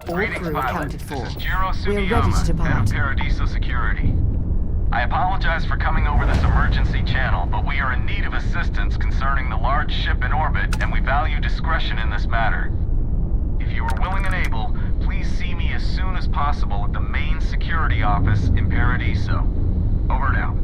All Greetings, crew pilot. accounted for. This is Jiro We're ready to Sugiyama, head depart. of Paradiso Security. I apologize for coming over this emergency channel, but we are in need of assistance concerning the large ship in orbit, and we value discretion in this matter. If you are willing and able, please see me as soon as possible at the main security office in Paradiso. Over and out.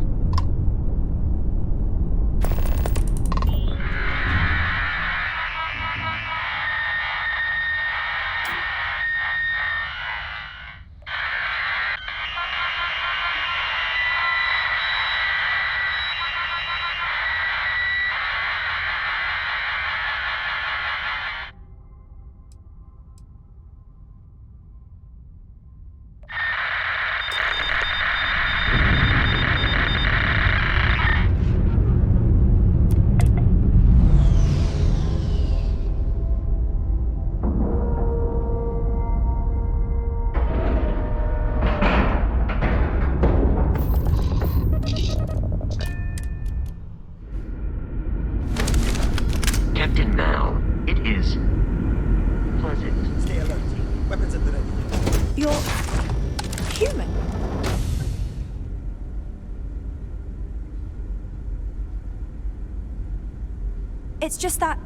Captain Mao, it is pleasant. Stay alert. Weapons at the ready. You're human. It's just that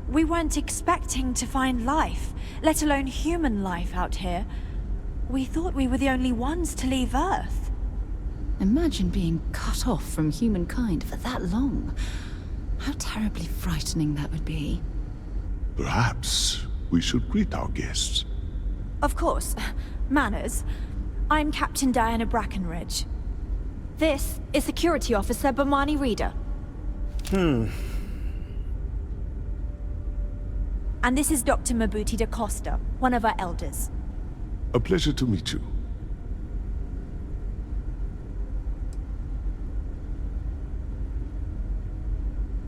we weren't expecting to find life, let alone human life out here. We thought we were the only ones to leave Earth. Imagine being cut off from humankind for that long. How terribly frightening that would be. Perhaps we should greet our guests. Of course. Manners. I'm Captain Diana Brackenridge. This is Security Officer Bomani Reader. And this is Dr. Mabuti da Costa, one of our elders. A pleasure to meet you.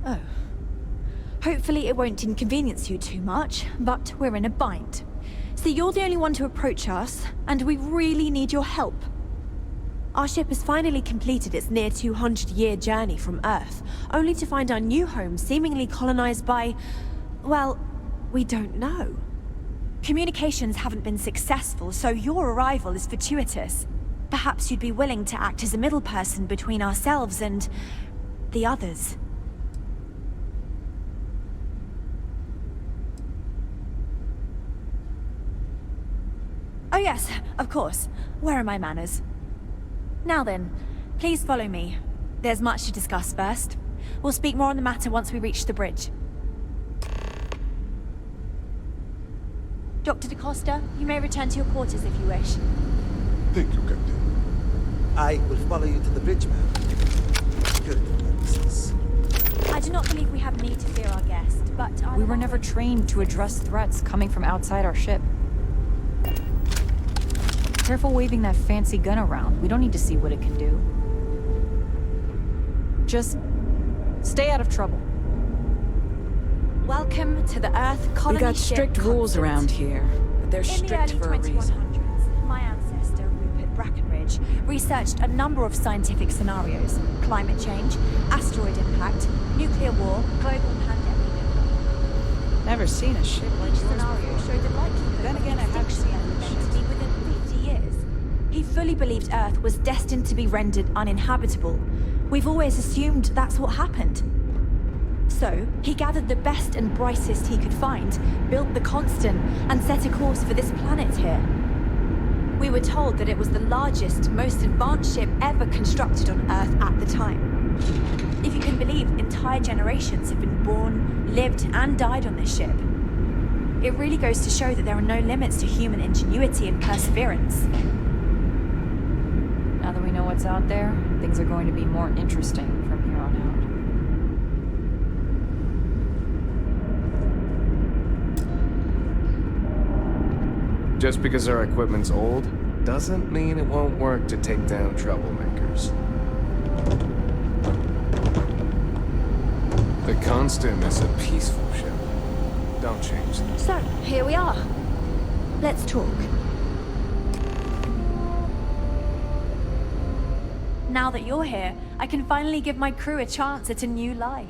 Oh. Hopefully it won't inconvenience you too much, but we're in a bind. See, you're the only one to approach us, and we really need your help. Our ship has finally completed its near 200-year journey from Earth, only to find our new home seemingly colonized by... well, we don't know. Communications haven't been successful, so your arrival is fortuitous. Perhaps you'd be willing to act as a middle person between ourselves and... the others. Oh yes, of course. Where are my manners? Now then, please follow me. There's much to discuss first. We'll speak more on the matter once we reach the bridge. Dr. da Costa, you may return to your quarters if you wish. Thank you, Captain. I will follow you to the bridge, ma'am. Good purposes. I do not believe we have need to fear our guest, but... We were never trained to address threats coming from outside our ship. Careful waving that fancy gun around. We don't need to see what it can do. Just stay out of trouble. Welcome to the Earth colony We got ship strict rules Constant. around here, but they're In the strict early for a reason. 2100s, my ancestor, Rupert Brackenridge, researched a number of scientific scenarios. Climate change, asteroid impact, nuclear war, global pandemic. Never seen a ship like Each yours scenario before. showed the likelihood Then of again, I have extinction seen of other events ships. to be within 50 years. He fully believed Earth was destined to be rendered uninhabitable. We've always assumed that's what happened. So, he gathered the best and brightest he could find, built the Constant, and set a course for this planet here. We were told that it was the largest, most advanced ship ever constructed on Earth at the time. If you can believe, entire generations have been born, lived, and died on this ship. It really goes to show that there are no limits to human ingenuity and perseverance. Now that we know what's out there, things are going to be more interesting from here on out. Just because our equipment's old, doesn't mean it won't work to take down troublemakers. The Constant is a peaceful ship. Don't change that. So, here we are. Let's talk. Now that you're here, I can finally give my crew a chance at a new life.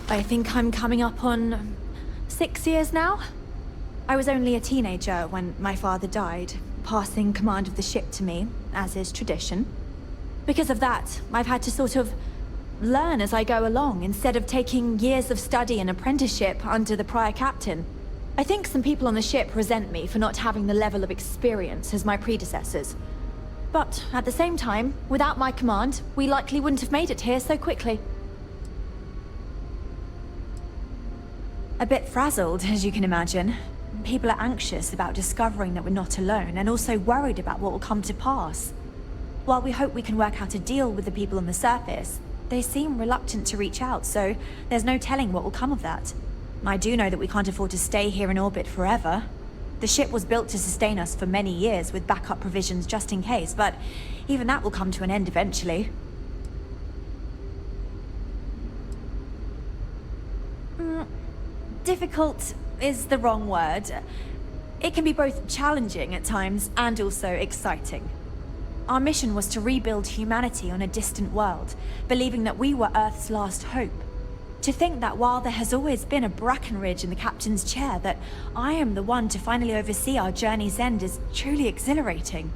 I think I'm coming up on 6 years now. I was only a teenager when my father died, passing command of the ship to me, as is tradition. Because of that, I've had to sort of learn as I go along, instead of taking years of study and apprenticeship under the prior captain. I think some people on the ship resent me for not having the level of experience as my predecessors. But at the same time, without my command, we likely wouldn't have made it here so quickly. A bit frazzled, as you can imagine. People are anxious about discovering that we're not alone, and also worried about what will come to pass. While we hope we can work out a deal with the people on the surface, they seem reluctant to reach out, so there's no telling what will come of that. I do know that we can't afford to stay here in orbit forever. The ship was built to sustain us for many years with backup provisions just in case, but even that will come to an end eventually. Difficult is the wrong word. It can be both challenging at times and also exciting. Our mission was to rebuild humanity on a distant world, believing that we were Earth's last hope. To think that while there has always been a Brackenridge in the captain's chair, that I am the one to finally oversee our journey's end is truly exhilarating.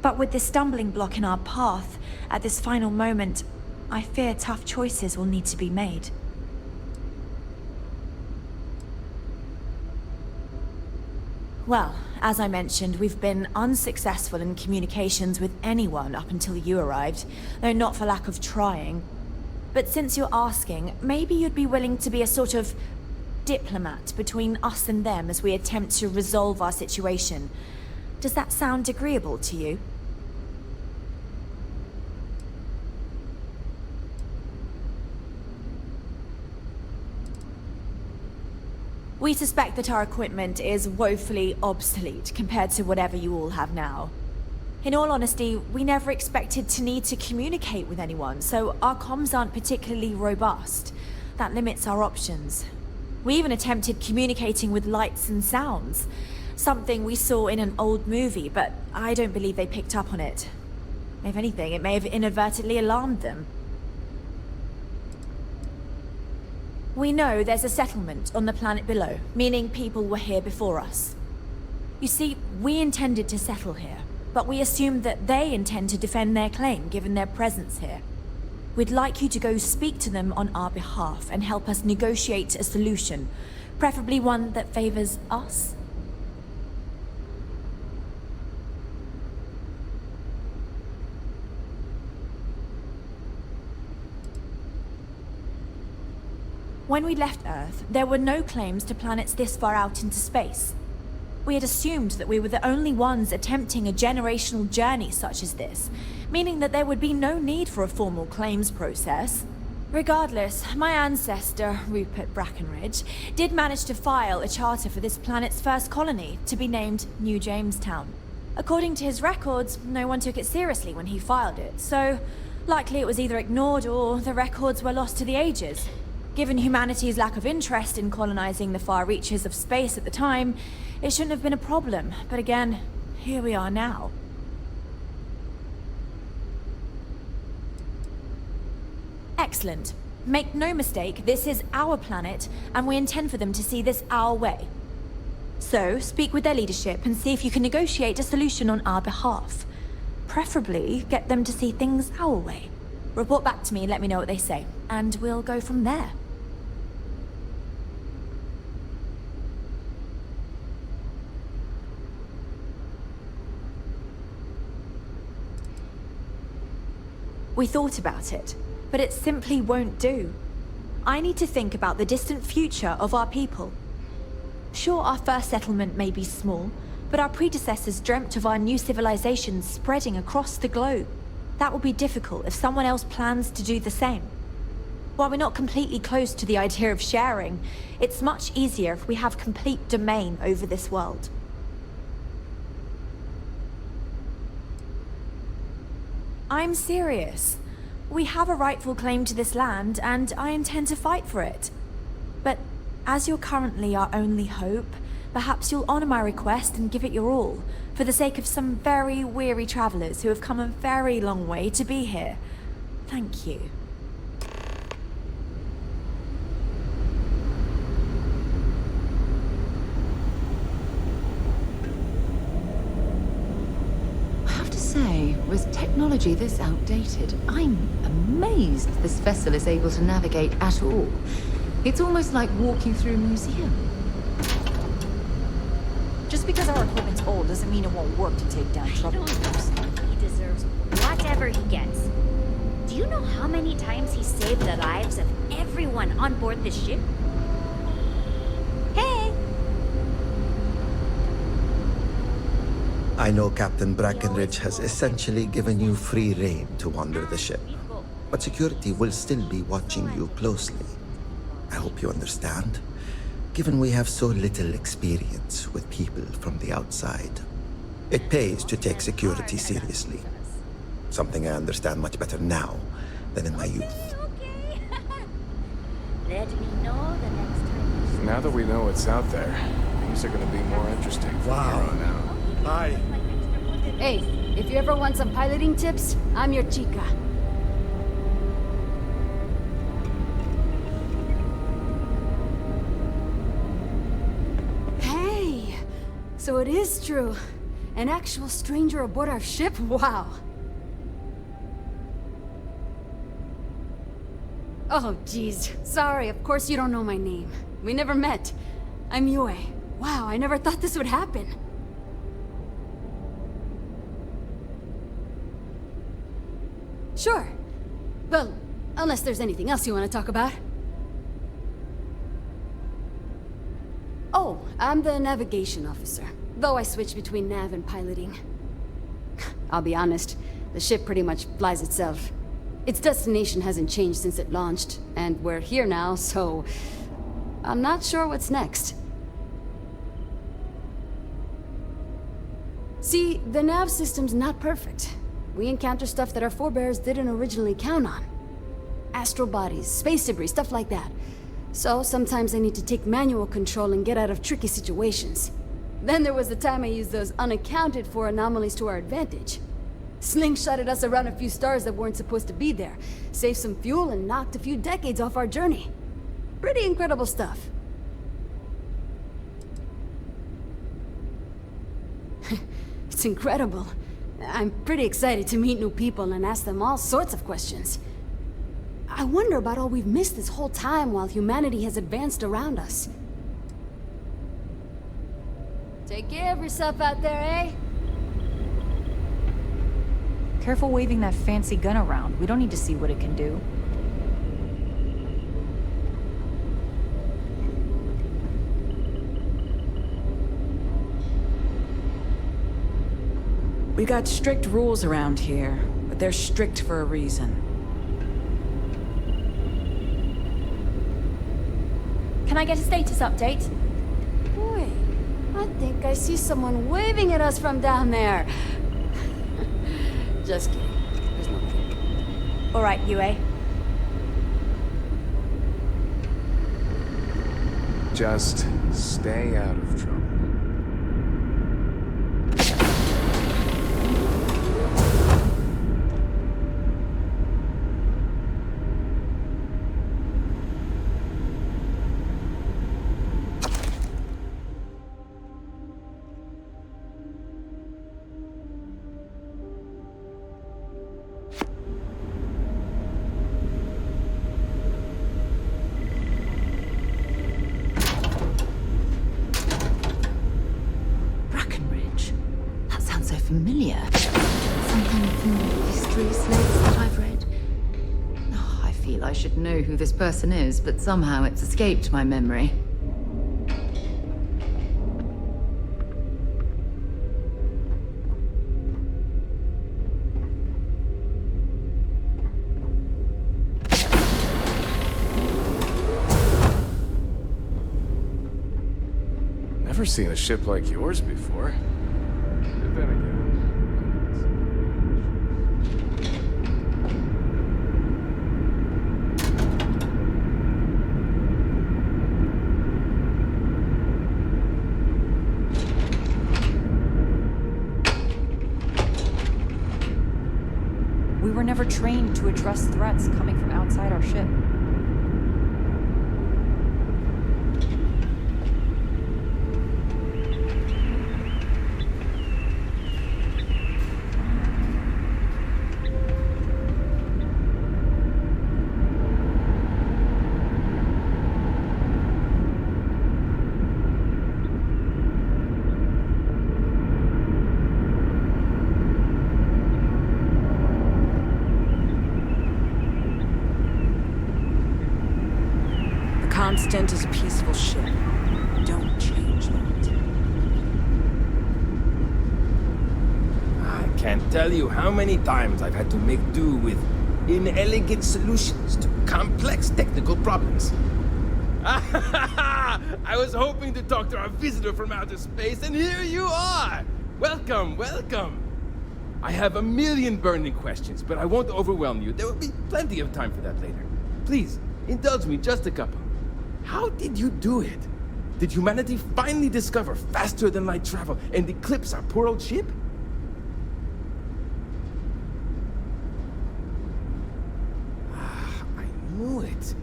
But with this stumbling block in our path, at this final moment, I fear tough choices will need to be made. Well, as I mentioned, we've been unsuccessful in communications with anyone up until you arrived, though not for lack of trying. But since you're asking, maybe you'd be willing to be a sort of diplomat between us and them as we attempt to resolve our situation. Does that sound agreeable to you? We suspect that our equipment is woefully obsolete compared to whatever you all have now. In all honesty, we never expected to need to communicate with anyone, so our comms aren't particularly robust. That limits our options. We even attempted communicating with lights and sounds, something we saw in an old movie, but I don't believe they picked up on it. If anything, it may have inadvertently alarmed them. We know there's a settlement on the planet below, meaning people were here before us. You see, we intended to settle here, but we assumed that they intend to defend their claim given their presence here. We'd like you to go speak to them on our behalf and help us negotiate a solution, preferably one that favors us. When we left Earth, there were no claims to planets this far out into space. We had assumed that we were the only ones attempting a generational journey such as this, meaning that there would be no need for a formal claims process. Regardless, my ancestor, Rupert Brackenridge, did manage to file a charter for this planet's first colony, to be named New Jamestown. According to his records, no one took it seriously when he filed it, so likely it was either ignored or the records were lost to the ages. Given humanity's lack of interest in colonizing the far reaches of space at the time, it shouldn't have been a problem, but again, here we are now. Excellent. Make no mistake, this is our planet, and we intend for them to see this our way. So, speak with their leadership and see if you can negotiate a solution on our behalf. Preferably, get them to see things our way. Report back to me and let me know what they say, and we'll go from there. We thought about it, but it simply won't do. I need to think about the distant future of our people. Sure, our first settlement may be small, but our predecessors dreamt of our new civilization spreading across the globe. That will be difficult if someone else plans to do the same. While we're not completely close to the idea of sharing, it's much easier if we have complete domain over this world. I'm serious. We have a rightful claim to this land, and I intend to fight for it. But as you're currently our only hope, perhaps you'll honor my request and give it your all, for the sake of some very weary travelers who have come a very long way to be here. Thank you. technology this outdated, I'm amazed this vessel is able to navigate at all. It's almost like walking through a museum. Just because our equipment's old doesn't mean it won't work to take down I troublemakers. don't think he deserves whatever he gets. Do you know how many times he saved the lives of everyone on board this ship? Hey! I know Captain Brackenridge has essentially given you free rein to wander the ship, but security will still be watching you closely. I hope you understand, given we have so little experience with people from the outside. It pays to take security seriously. Something I understand much better now than in my youth. Okay. Let me know the next time. Now that we know what's out there, things are gonna be more interesting from here on out. Hi. Hey, if you ever want some piloting tips, I'm your chica. Hey, so it is true. An actual stranger aboard our ship? Wow. Oh, geez. Sorry, of course you don't know my name. We never met. I'm Yue. Wow, I never thought this would happen. Sure. Well, unless there's anything else you want to talk about. Oh, I'm the navigation officer, though I switch between nav and piloting. I'll be honest, the ship pretty much flies itself. Its destination hasn't changed since it launched, and we're here now, so I'm not sure what's next. See, the nav system's not perfect. We encounter stuff that our forebears didn't originally count on. Astral bodies, space debris, stuff like that. So sometimes I need to take manual control and get out of tricky situations. Then there was the time I used those unaccounted for anomalies to our advantage. Slingshotted us around a few stars that weren't supposed to be there, saved some fuel and knocked a few decades off our journey. Pretty incredible stuff. It's incredible. I'm pretty excited to meet new people and ask them all sorts of questions. I wonder about all we've missed this whole time while humanity has advanced around us. Take care of yourself out there, eh? Careful waving that fancy gun around. We don't need to see what it can do. We got strict rules around here, but they're strict for a reason. Can I get a status update? Wait, I think I see someone waving at us from down there. Just kidding. There's nobody. All right, Yue. Just stay out of trouble. Familiar. Something from history slates that I've read. Oh, I feel I should know who this person is, but somehow it's escaped my memory. Never seen a ship like yours before. But then again. We were never trained to address threats coming from outside our ship. Constant is a peaceful ship. Don't change that. I can't tell you how many times I've had to make do with inelegant solutions to complex technical problems. I was hoping to talk to our visitor from outer space, and here you are! Welcome, welcome! I have a million burning questions, but I won't overwhelm you. There will be plenty of time for that later. Please, indulge me just a couple. How did you do it? Did humanity finally discover faster than light travel and eclipse our poor old ship? I knew it.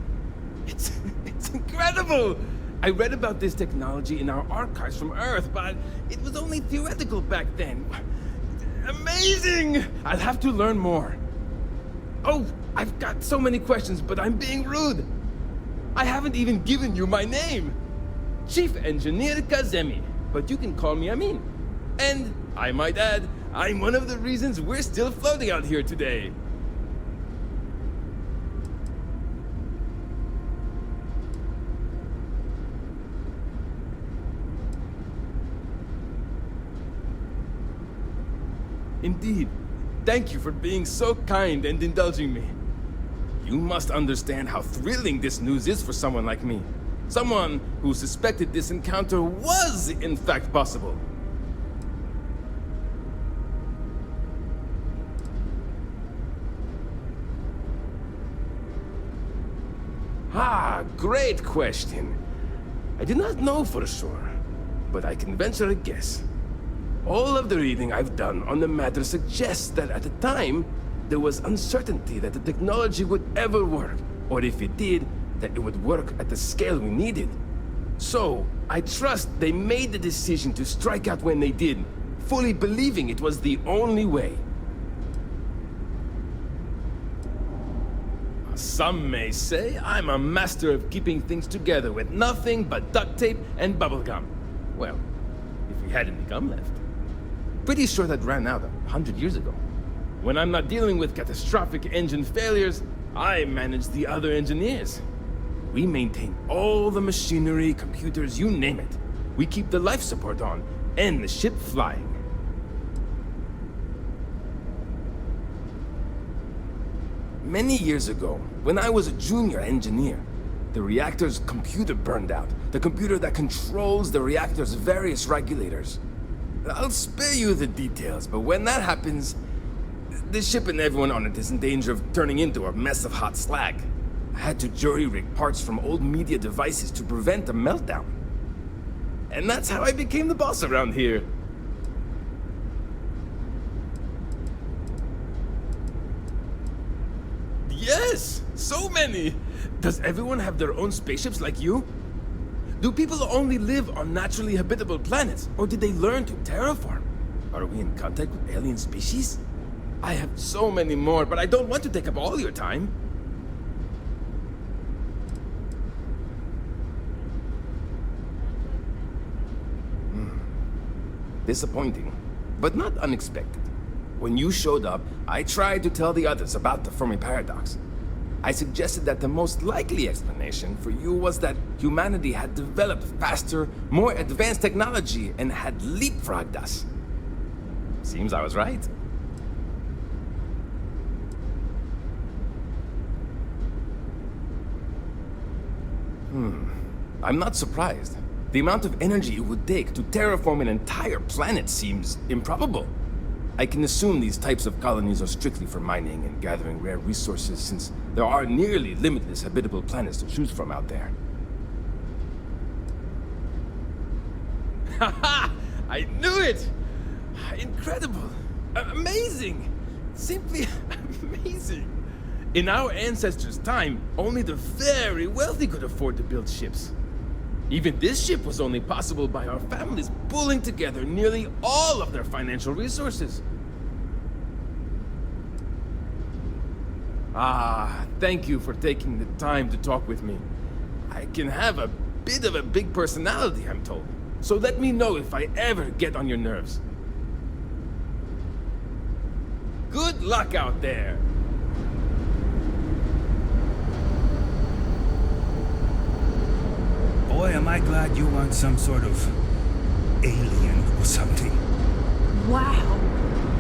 It's incredible! I read about this technology in our archives from Earth, but it was only theoretical back then. Amazing! I'll have to learn more. Oh, I've got so many questions, but I'm being rude. I haven't even given you my name. Chief Engineer Kazemi, but you can call me Amin. And, I might add, I'm one of the reasons we're still floating out here today. Indeed. Thank you for being so kind and indulging me. You must understand how thrilling this news is for someone like me. Someone who suspected this encounter was, in fact, possible. Ah, great question. I do not know for sure, but I can venture a guess. All of the reading I've done on the matter suggests that at the time, there was uncertainty that the technology would ever work, or if it did, that it would work at the scale we needed. So, I trust they made the decision to strike out when they did, fully believing it was the only way. Some may say I'm a master of keeping things together with nothing but duct tape and bubblegum. Well, if we had any gum left. Pretty sure that ran out 100 years ago. When I'm not dealing with catastrophic engine failures, I manage the other engineers. We maintain all the machinery, computers, you name it. We keep the life support on, and the ship flying. Many years ago, when I was a junior engineer, the reactor's computer burned out. The computer that controls the reactor's various regulators. I'll spare you the details, but when that happens, the ship and everyone on it is in danger of turning into a mess of hot slag. I had to jury-rig parts from old media devices to prevent a meltdown. And that's how I became the boss around here. Yes! So many! Does everyone have their own spaceships like you? Do people only live on naturally habitable planets, or did they learn to terraform? Are we in contact with alien species? I have so many more, but I don't want to take up all your time. Disappointing, but not unexpected. When you showed up, I tried to tell the others about the Fermi paradox. I suggested that the most likely explanation for you was that humanity had developed faster, more advanced technology and had leapfrogged us. Seems I was right. I'm not surprised. The amount of energy it would take to terraform an entire planet seems improbable. I can assume these types of colonies are strictly for mining and gathering rare resources, since there are nearly limitless habitable planets to choose from out there. Haha! I knew it! Incredible! Amazing! Simply amazing! In our ancestors' time, only the very wealthy could afford to build ships. Even this ship was only possible by our families pulling together nearly all of their financial resources. Ah, thank you for taking the time to talk with me. I can have a bit of a big personality, I'm told. So let me know if I ever get on your nerves. Good luck out there! am I glad you aren't some sort of alien or something. Wow.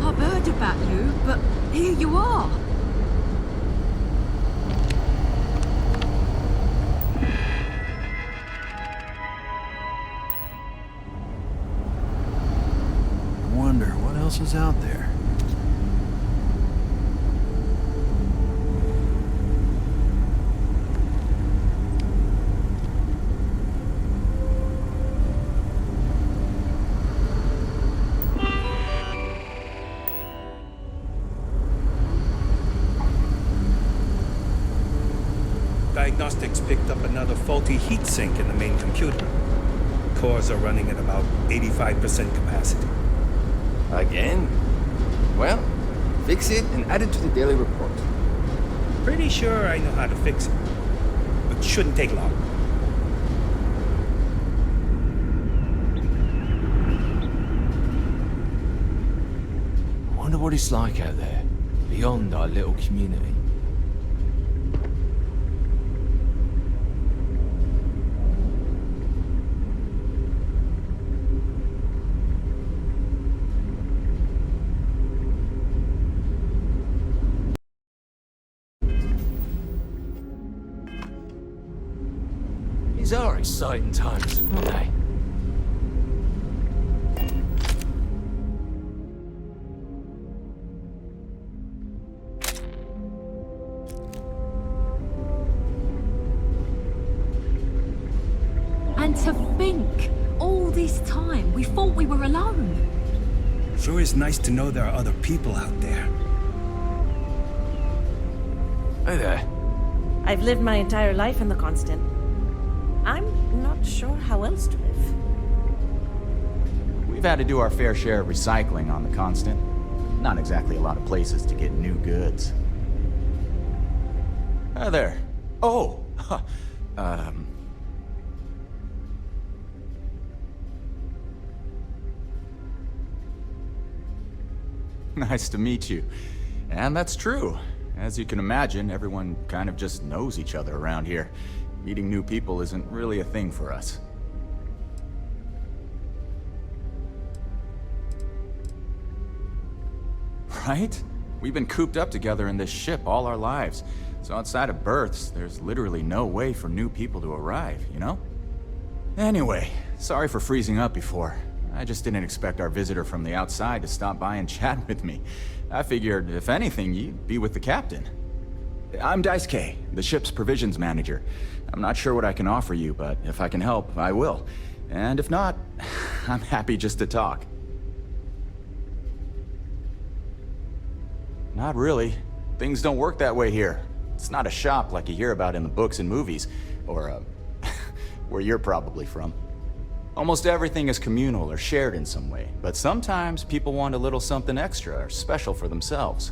I've heard about you, but here you are. I wonder what else is out there. Diagnostics picked up another faulty heatsink in the main computer. Cores are running at about 85% capacity. Again? Well, fix it and add it to the daily report. Pretty sure I know how to fix it. But shouldn't take long. I wonder what it's like out there, beyond our little community. These are exciting times, aren't they? And to think, all this time, we thought we were alone. Sure is nice to know there are other people out there. Hey there. I've lived my entire life in the Constant. I'm not sure how else to live. We've had to do our fair share of recycling on the Constant. Not exactly a lot of places to get new goods. Hi there. Oh! Nice to meet you. And that's true. As you can imagine, everyone kind of just knows each other around here. Meeting new people isn't really a thing for us. Right? We've been cooped up together in this ship all our lives. So outside of births, there's literally no way for new people to arrive, you know? Anyway, sorry for freezing up before. I just didn't expect our visitor from the outside to stop by and chat with me. I figured, if anything, you'd be with the captain. I'm Daisuke, the ship's provisions manager. I'm not sure what I can offer you, but if I can help, I will. And if not, I'm happy just to talk. Not really. Things don't work that way here. It's not a shop like you hear about in the books and movies, or, where you're probably from. Almost everything is communal or shared in some way, but sometimes people want a little something extra or special for themselves.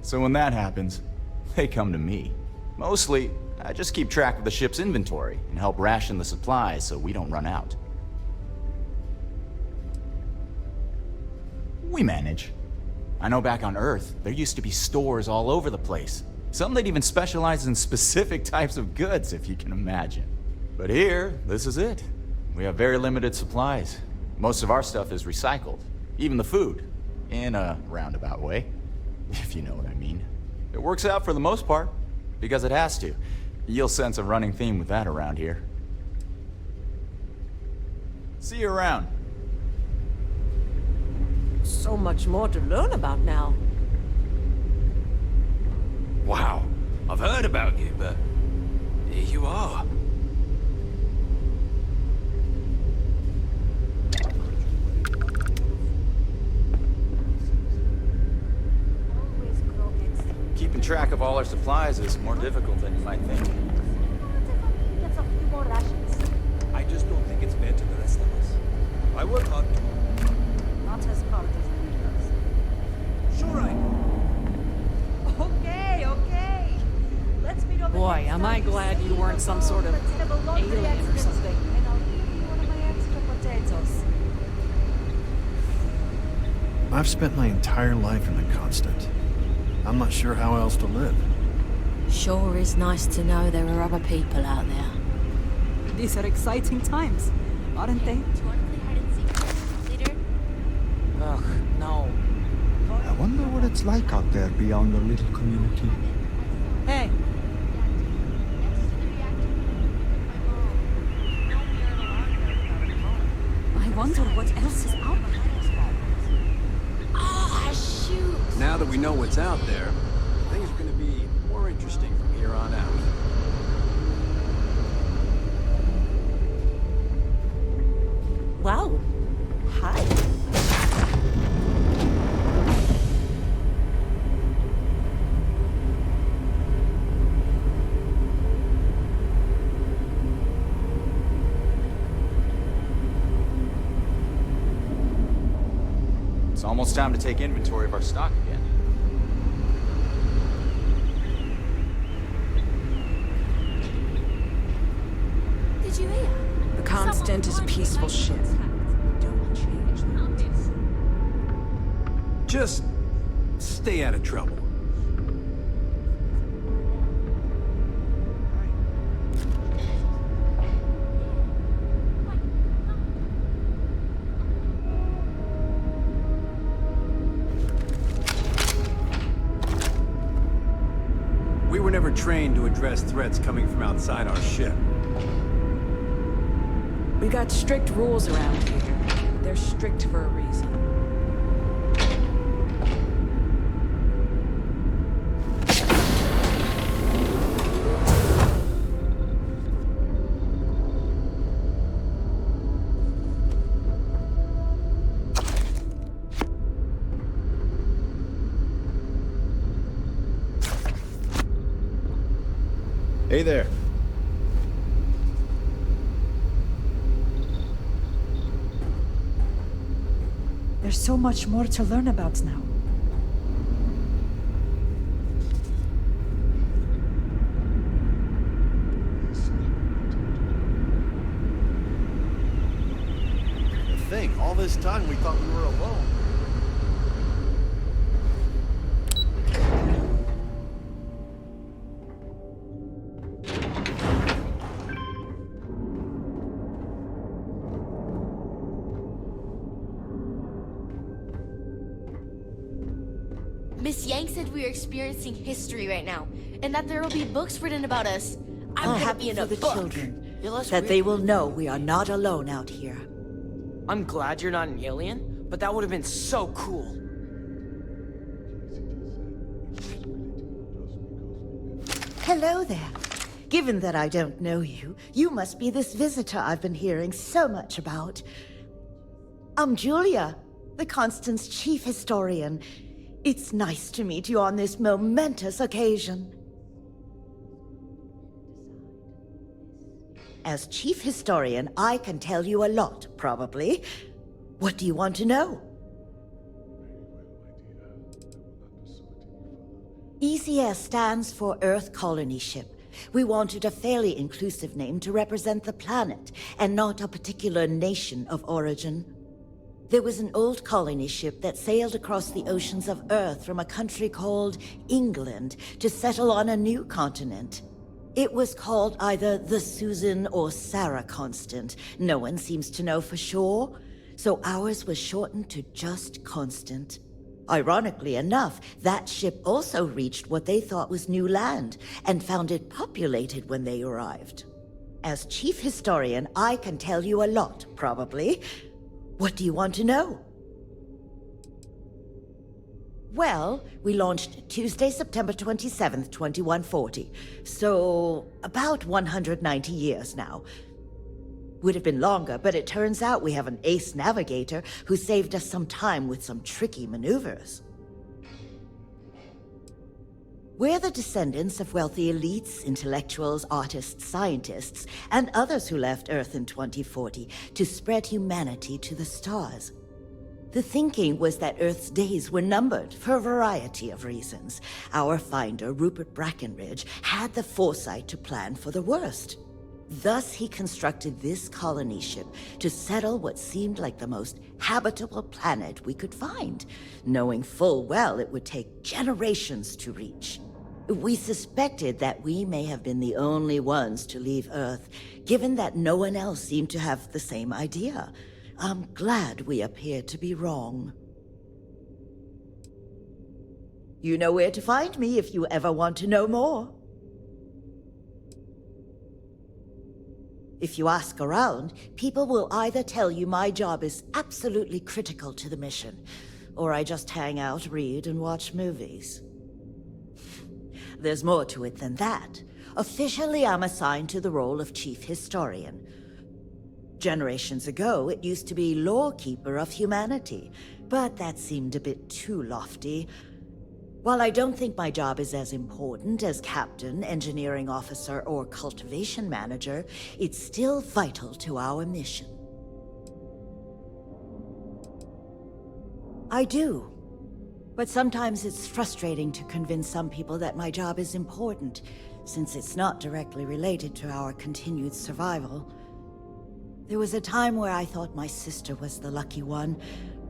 So when that happens, they come to me. Mostly, I just keep track of the ship's inventory and help ration the supplies so we don't run out. We manage. I know back on Earth, there used to be stores all over the place. Some that even specialize in specific types of goods, if you can imagine. But here, this is it. We have very limited supplies. Most of our stuff is recycled. Even the food. In a roundabout way, if you know what I mean. It works out for the most part, because it has to. You'll sense a running theme with that around here. See you around. So much more to learn about now. Wow. I've heard about you, but here you are. Keeping track of all our supplies is more difficult than you might think. I just don't think it's fair to the rest of us. I work hard too. Not as hard as he does. Sure I know. Okay. Let's meet over Boy, am I glad you weren't some sort of alien or something. And I'll give you one of my extra potatoes. I've spent my entire life in the Constant. I'm not sure how else to live. Sure is nice to know there are other people out there. These are exciting times, aren't they? Do you want to play hide and seek later? Ugh, no. I wonder what it's like out there beyond our little community. Hey. I wonder what else is out there. Ah, shoot! Now that we know what's out there, things are going to be more interesting from here on out. Wow. Hi. It's almost time to take inventory of our stock again. Did you hear? The Constant is a peaceful ship. Don't change that. Just stay out of trouble. We were never trained to address threats coming from outside our ship. We got strict rules around here. They're strict for a reason. Hey there. There's so much more to learn about now. The thing, all this time we thought we were alone. Miss Yang said we are experiencing history right now, and that there will be books written about us. I'm gonna be in a for the book. children, Yeah, let's that read they it. will know we are not alone out here. I'm glad you're not an alien, but that would have been so cool. Hello there. Given that I don't know you, you must be this visitor I've been hearing so much about. I'm Julia, the Constant's chief historian. It's nice to meet you on this momentous occasion. As chief historian, I can tell you a lot, probably. What do you want to know? ECS stands for Earth Colony Ship. We wanted a fairly inclusive name to represent the planet, and not a particular nation of origin. There was an old colony ship that sailed across the oceans of Earth from a country called England to settle on a new continent. It was called either the Susan or Sarah Constant. No one seems to know for sure, so ours was shortened to just Constant. Ironically enough, that ship also reached what they thought was new land, and found it populated when they arrived. As chief historian, I can tell you a lot, probably. What do you want to know? Well, we launched Tuesday, September 27th, 2140. So, about 190 years now. Would have been longer, but it turns out we have an ace navigator who saved us some time with some tricky maneuvers. We're the descendants of wealthy elites, intellectuals, artists, scientists, and others who left Earth in 2040 to spread humanity to the stars. The thinking was that Earth's days were numbered for a variety of reasons. Our finder, Rupert Brackenridge, had the foresight to plan for the worst. Thus, he constructed this colony ship to settle what seemed like the most habitable planet we could find, knowing full well it would take generations to reach. We suspected that we may have been the only ones to leave Earth, given that no one else seemed to have the same idea. I'm glad we appeared to be wrong. You know where to find me if you ever want to know more. If you ask around, people will either tell you my job is absolutely critical to the mission, or I just hang out, read, and watch movies. There's more to it than that. Officially, I'm assigned to the role of Chief Historian. Generations ago, it used to be Lawkeeper of Humanity, but that seemed a bit too lofty. While I don't think my job is as important as Captain, Engineering Officer, or Cultivation Manager, it's still vital to our mission. I do. But sometimes it's frustrating to convince some people that my job is important, since it's not directly related to our continued survival. There was a time where I thought my sister was the lucky one,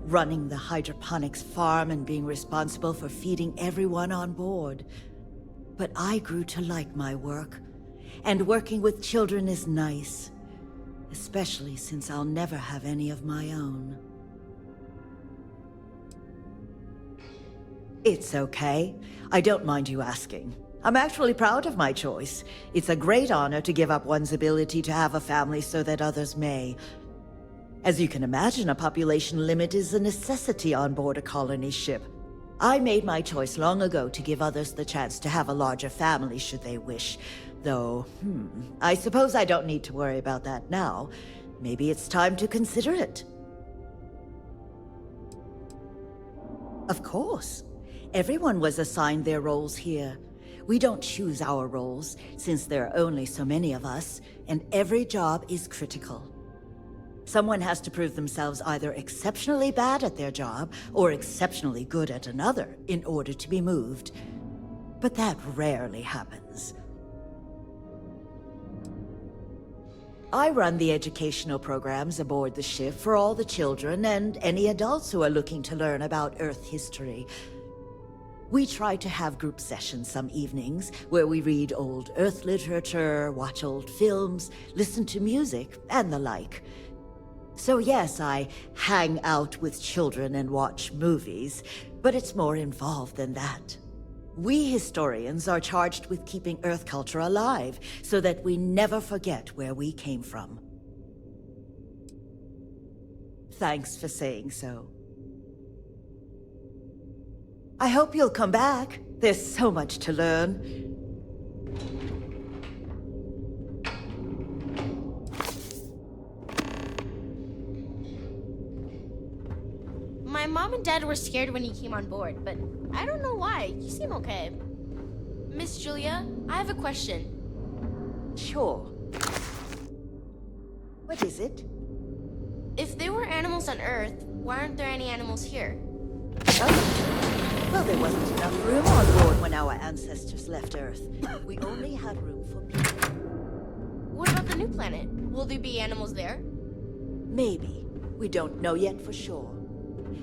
running the hydroponics farm and being responsible for feeding everyone on board. But I grew to like my work, and working with children is nice, especially since I'll never have any of my own. It's okay. I don't mind you asking. I'm actually proud of my choice. It's a great honor to give up one's ability to have a family so that others may. As you can imagine, a population limit is a necessity on board a colony ship. I made my choice long ago to give others the chance to have a larger family should they wish. Though, I suppose I don't need to worry about that now. Maybe it's time to consider it. Of course. Everyone was assigned their roles here. We don't choose our roles, since there are only so many of us, and every job is critical. Someone has to prove themselves either exceptionally bad at their job or exceptionally good at another in order to be moved. But that rarely happens. I run the educational programs aboard the ship for all the children and any adults who are looking to learn about Earth history. We try to have group sessions some evenings where we read old Earth literature, watch old films, listen to music, and the like. So yes, I hang out with children and watch movies, but it's more involved than that. We historians are charged with keeping Earth culture alive so that we never forget where we came from. Thanks for saying so. I hope you'll come back. There's so much to learn. My mom and dad were scared when he came on board, but I don't know why. You seem okay. Miss Julia, I have a question. Sure. What is it? If there were animals on Earth, why aren't there any animals here? Oh. Well, there wasn't enough room on board when our ancestors left Earth. We only had room for people. What about the new planet? Will there be animals there? Maybe. We don't know yet for sure.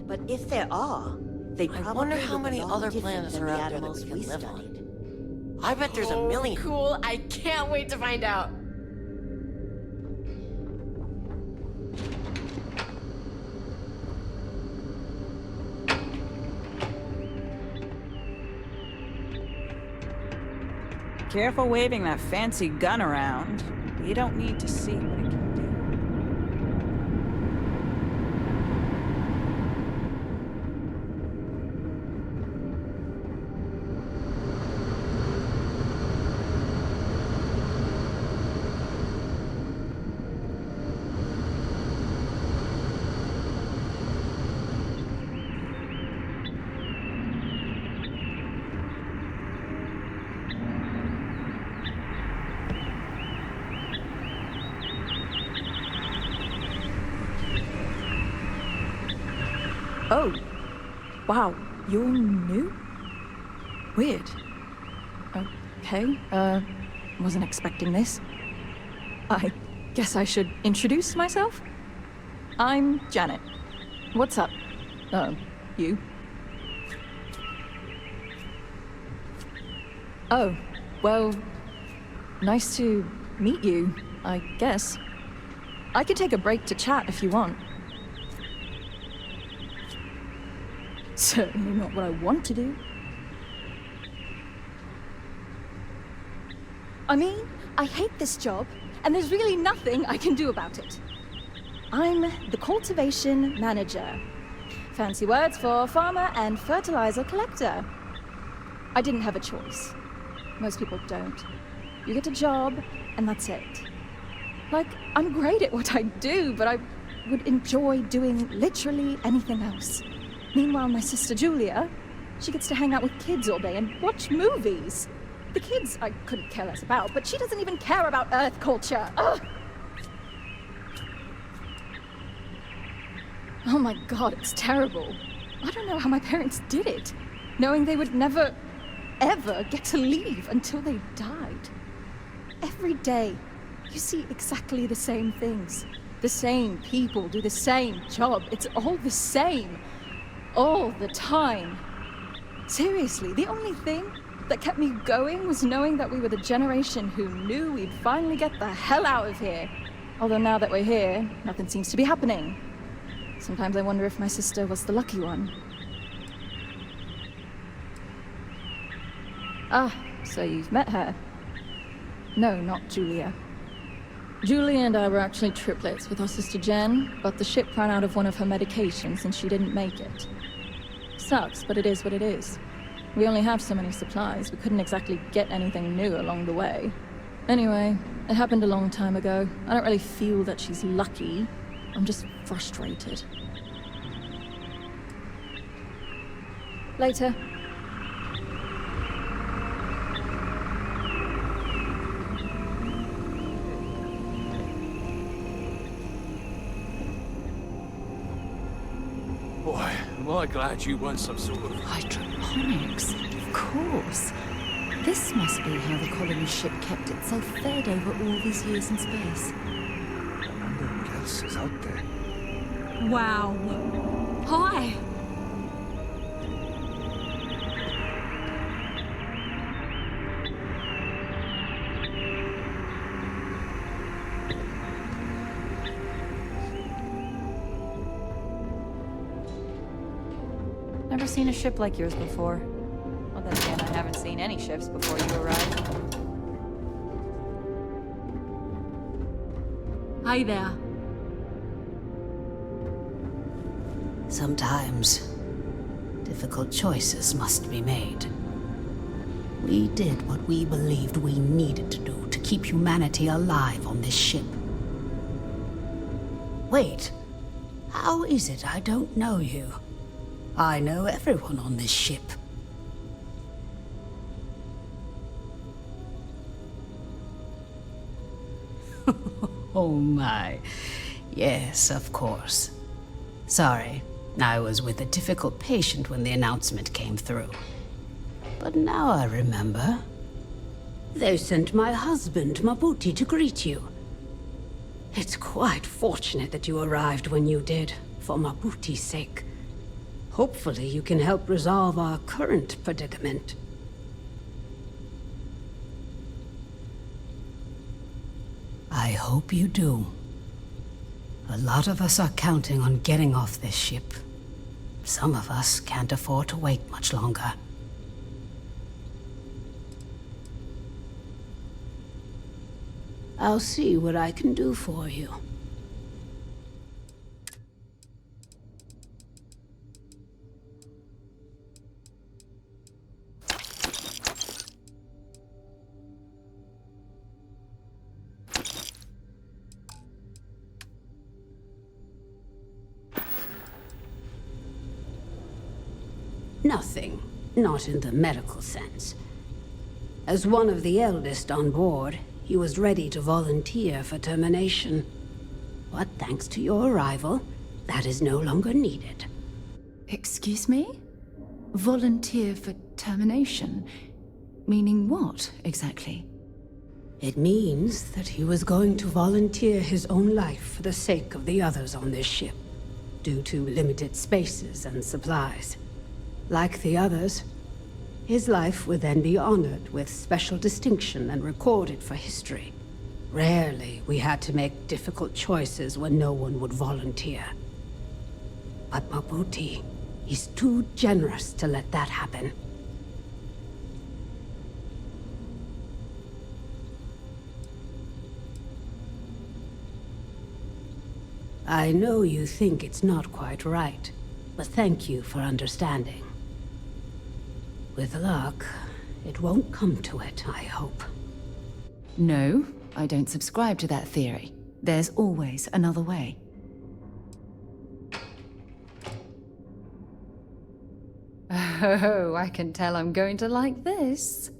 But if there are, they probably I wonder how many look other different planets than are the out there that animals we we can live studied. on. I bet there's a million. Cool. I can't wait to find out. Careful waving that fancy gun around. You don't need to see what it can do. Oh, wow, you're new? Weird. Okay, wasn't expecting this. I guess I should introduce myself? I'm Janet. What's up? You? Oh, well, nice to meet you, I guess. I could take a break to chat if you want. Certainly not what I want to do. I mean, I hate this job, and there's really nothing I can do about it. I'm the cultivation manager. Fancy words for farmer and fertilizer collector. I didn't have a choice. Most people don't. You get a job, and that's it. Like, I'm great at what I do, but I would enjoy doing literally anything else. Meanwhile, my sister Julia, she gets to hang out with kids all day and watch movies. The kids I couldn't care less about, but she doesn't even care about Earth culture. Ugh! Oh my god, it's terrible. I don't know how my parents did it, knowing they would never, ever get to leave until they died. Every day, you see exactly the same things. The same people do the same job. It's all the same. All the time. Seriously, the only thing that kept me going was knowing that we were the generation who knew we'd finally get the hell out of here. Although now that we're here, nothing seems to be happening. Sometimes I wonder if my sister was the lucky one. Ah, so you've met her. No, not Julia. Julia and I were actually triplets with our sister Jen, but the ship ran out of one of her medications and she didn't make it. Sucks, but it is what it is. We only have so many supplies, we couldn't exactly get anything new along the way. Anyway, it happened a long time ago. I don't really feel that she's lucky. I'm just frustrated. Later. Boy, am I glad you weren't some sort of... Hydroponics, of course. This must be how the colony ship kept itself fed over all these years in space. I wonder what else is out there. Wow. Hi. Never seen a ship like yours before. Well, then again, I haven't seen any ships before you arrived. Hi there. Sometimes, difficult choices must be made. We did what we believed we needed to do to keep humanity alive on this ship. Wait, how is it I don't know you? I know everyone on this ship. Oh my. Yes, of course. Sorry, I was with a difficult patient when the announcement came through. But now I remember. They sent my husband, Mabuti, to greet you. It's quite fortunate that you arrived when you did, for Mabuti's sake. Hopefully you can help resolve our current predicament. I hope you do. A lot of us are counting on getting off this ship. Some of us can't afford to wait much longer. I'll see what I can do for you. Nothing. Not in the medical sense. As one of the eldest on board, he was ready to volunteer for termination. But thanks to your arrival, that is no longer needed. Excuse me? Volunteer for termination? Meaning what, exactly? It means that he was going to volunteer his own life for the sake of the others on this ship, due to limited spaces and supplies. Like the others, His life would then be honored with special distinction and recorded for history. Rarely we had to make difficult choices when no one would volunteer. But Mabuti, he's too generous to let that happen. I know you think it's not quite right, but thank you for understanding. With luck, it won't come to it, I hope. No, I don't subscribe to that theory. There's always another way. Oh, I can tell I'm going to like this.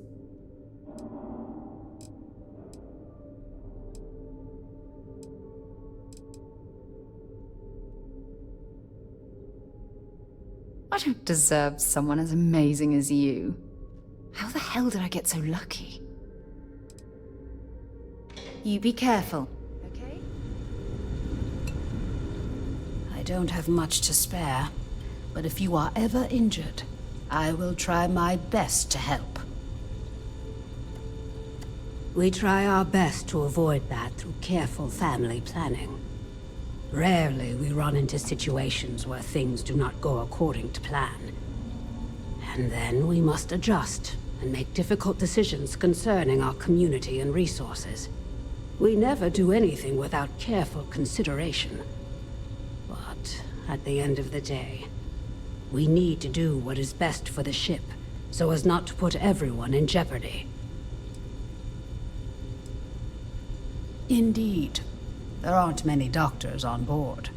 I don't deserve someone as amazing as you. How the hell did I get so lucky? You be careful, okay? I don't have much to spare, but if you are ever injured, I will try my best to help. We try our best to avoid that through careful family planning. Rarely we run into situations where things do not go according to plan. And then we must adjust and make difficult decisions concerning our community and resources. We never do anything without careful consideration. But at the end of the day, we need to do what is best for the ship, so as not to put everyone in jeopardy. Indeed. There aren't many doctors on board.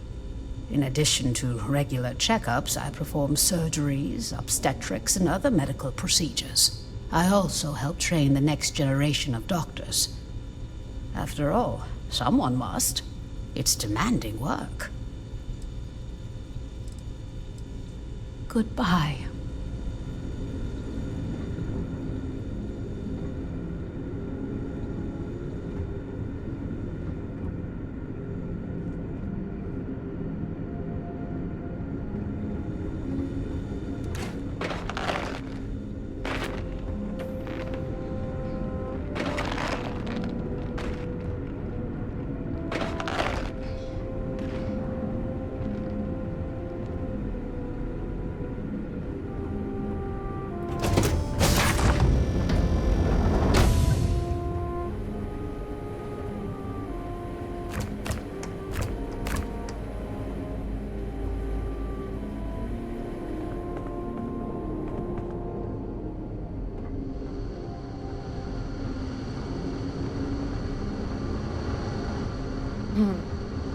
In addition to regular checkups, I perform surgeries, obstetrics, and other medical procedures. I also help train the next generation of doctors. After all, someone must. It's demanding work. Goodbye.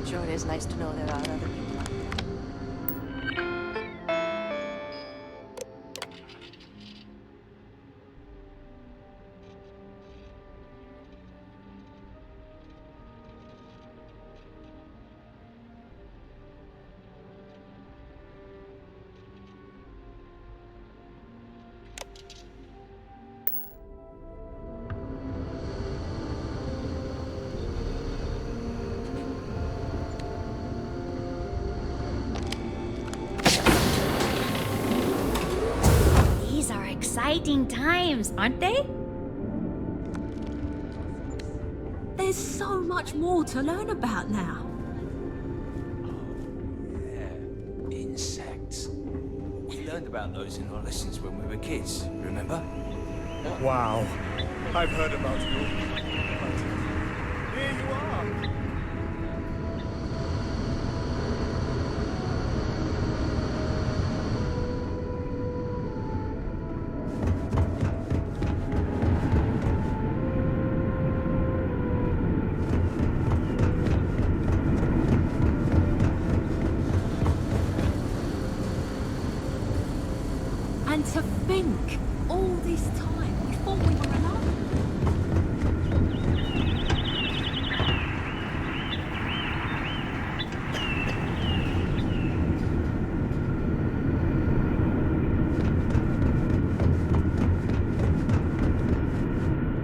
Sure it is nice to know there are other people out there. Exciting times, aren't they? There's so much more to learn about now. Yeah, insects. We learned about those in our lessons when we were kids, remember? Wow, I've heard about you. But here you are. And to think, all this time, we thought we were alone.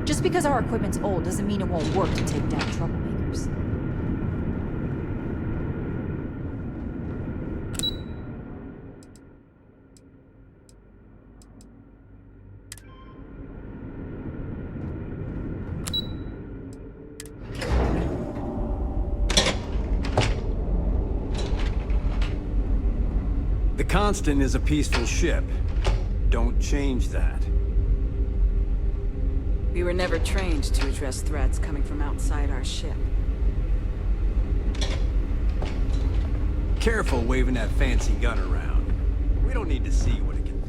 Just because our equipment's old doesn't mean it won't work to take down troublemakers. Constant is a peaceful ship. Don't change that. We were never trained to address threats coming from outside our ship. Careful waving that fancy gun around. We don't need to see what it can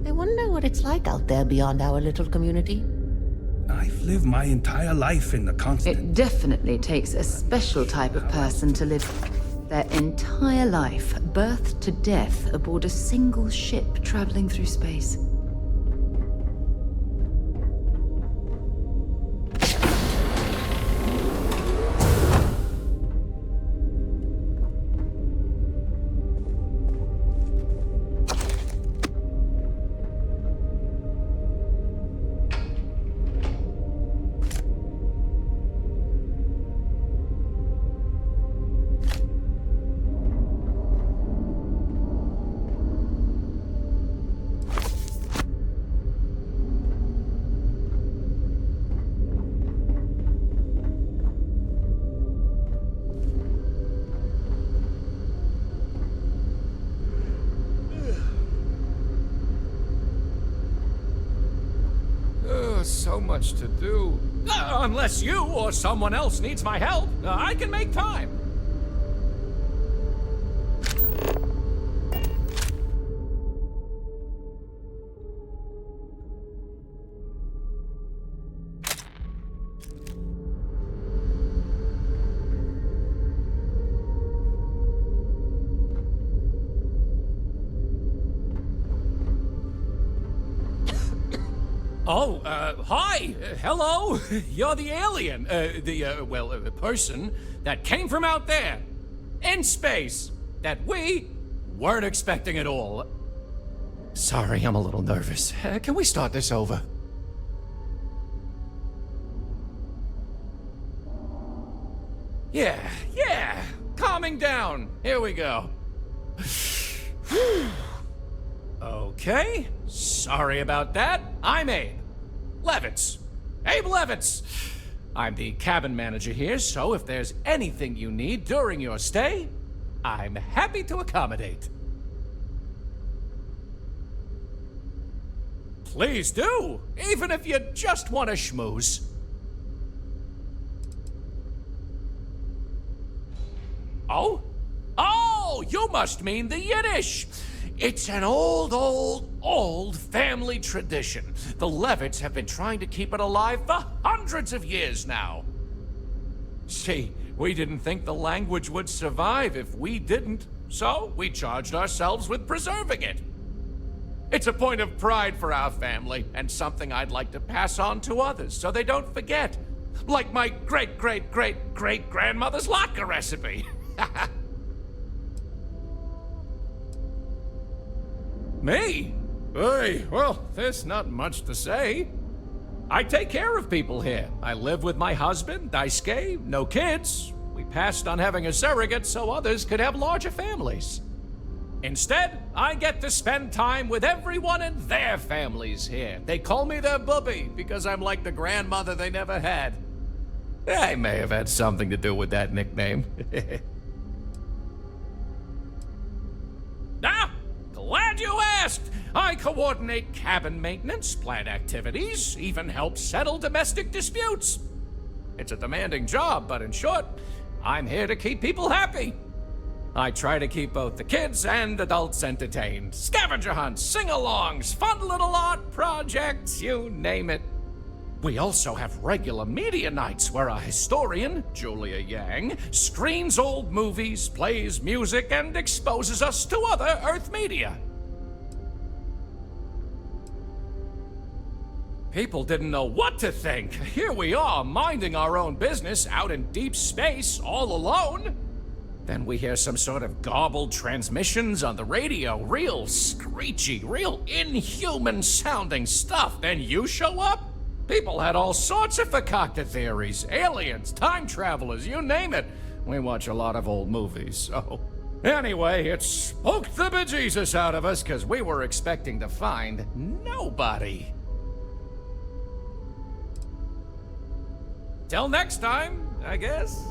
do. I wonder what it's like out there beyond our little community. I've lived my entire life in the Constant. It definitely takes a special type of person to live their entire life, birth to death, aboard a single ship traveling through space. So much to do. Unless you or someone else needs my help, I can make time. Oh, hi! Hello! You're the alien, the person that came from out there, in space, that we weren't expecting at all. Sorry, I'm a little nervous. Can we start this over? Yeah, calming down. Here we go. Okay, sorry about that. I'm Abe Levitz. Abe Levitz. I'm the cabin manager here, so if there's anything you need during your stay, I'm happy to accommodate. Please do, even if you just want to schmooze. Oh? Oh, you must mean the Yiddish. It's an old family tradition. The Levitts have been trying to keep it alive for hundreds of years now. See, we didn't think the language would survive if we didn't, so we charged ourselves with preserving it. It's a point of pride for our family, and something I'd like to pass on to others so they don't forget. Like my great-great-great-great-grandmother's latke recipe. Me? Hey, well, there's not much to say. I take care of people here. I live with my husband, Daisuke, no kids. We passed on having a surrogate so others could have larger families. Instead, I get to spend time with everyone in their families here. They call me their bubby because I'm like the grandmother they never had. I may have had something to do with that nickname. Ah! Glad you asked! I coordinate cabin maintenance, plan activities, even help settle domestic disputes. It's a demanding job, but in short, I'm here to keep people happy. I try to keep both the kids and adults entertained. Scavenger hunts, sing-alongs, fun little art projects, you name it. We also have regular media nights where a historian, Julia Yang, screens old movies, plays music, and exposes us to other Earth media. People didn't know what to think. Here we are, minding our own business out in deep space, all alone. Then we hear some sort of garbled transmissions on the radio, real screechy, real inhuman-sounding stuff. Then you show up? People had all sorts of fakakta theories. Aliens, time travelers, you name it. We watch a lot of old movies, so... Anyway, it spooked the bejesus out of us, because we were expecting to find nobody. Till next time, I guess.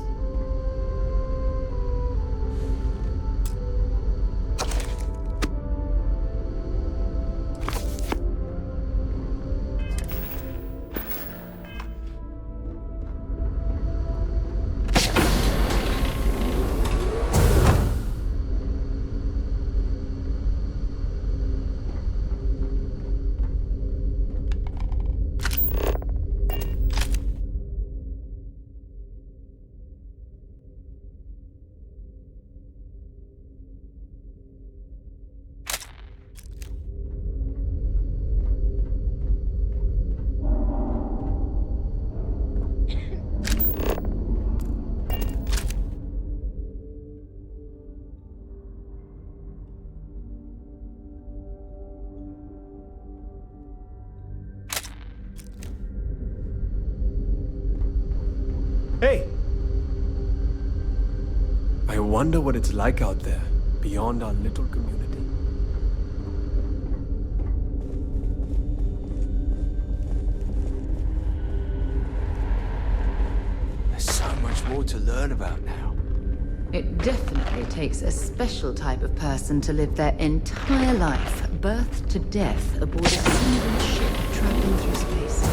Hey! I wonder what it's like out there, beyond our little community. There's so much more to learn about now. It definitely takes a special type of person to live their entire life, birth to death, aboard a single ship traveling through space.